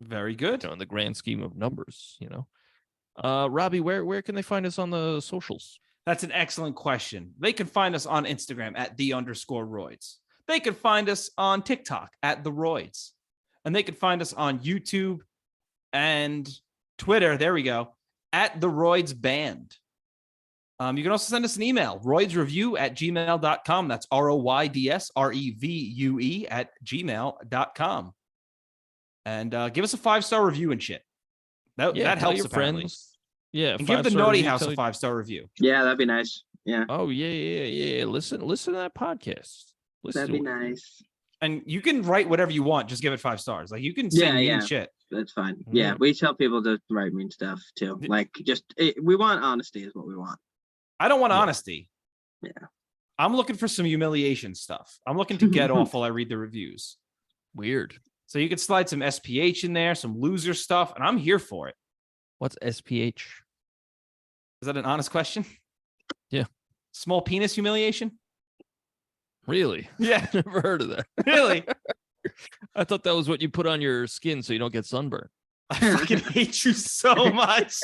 Very good. In the grand scheme of numbers, Robbie, where can they find us on the socials? That's an excellent question. They can find us on Instagram at @the_Royds. They can find us on TikTok at TheRoyds. And they can find us on YouTube and Twitter. There we go. At TheRoydsBand. You can also send us an email, roydsreview@gmail.com. That's ROYDSREVUE@gmail.com. And give us a 5-star review and shit. That helps your apparently. Friends. Yeah, and give the Naughty House a 5-star review. Yeah, that'd be nice. Yeah. Oh yeah. Listen to that podcast. That'd be nice. And you can write whatever you want. Just give it 5 stars. Like you can say mean shit. That's fine. Yeah, we tell people to write mean stuff too. Like we want honesty is what we want. I don't want honesty. Yeah. I'm looking for some humiliation stuff. I'm looking to get off while I read the reviews. Weird. So you could slide some SPH in there, some loser stuff, and I'm here for it. What's SPH? Is that an honest question? Yeah. Small penis humiliation? Really? Yeah. Never heard of that. Really? I thought that was what you put on your skin so you don't get sunburned. I fucking hate you so much.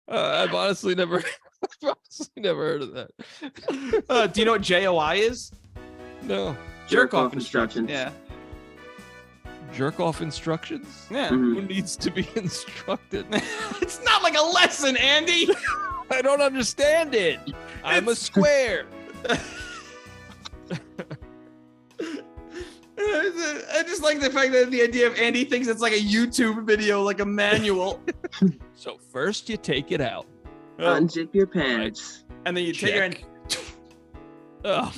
I've honestly never Never heard of that. Do you know what JOI is? No. Jerk off instructions. Yeah. Jerk off instructions? Yeah. Who needs to be instructed? It's not like a lesson, Andy. I don't understand it. I'm a square. I just like the fact that the idea of Andy thinks it's like a YouTube video, like a manual. So first you take it out. Unzip your pants. And then you take your hand, Oh,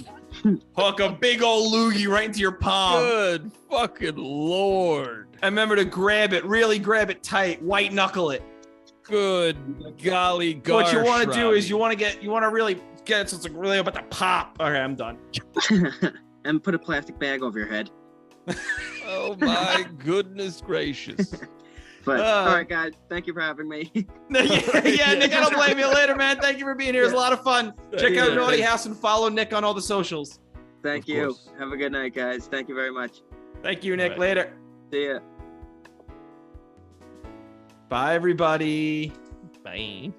hook a big old loogie right into your palm. good fucking Lord. And remember to grab it, really grab it tight, white knuckle it. Good golly gosh. What you want to do is Robbie. you want to really get it so it's like really about to pop. Okay, I'm done. And put a plastic bag over your head. Oh my goodness gracious. But all right, guys, thank you for having me. yeah, Nick, I don't blame you. Later, man. Thank you for being here. It was a lot of fun. Check out Nauti House and follow Nick on all the socials. Thank Of you. course. Have a good night, guys. Thank you very much. Thank you, Nick. All right. Later. See ya. Bye, everybody. Bye.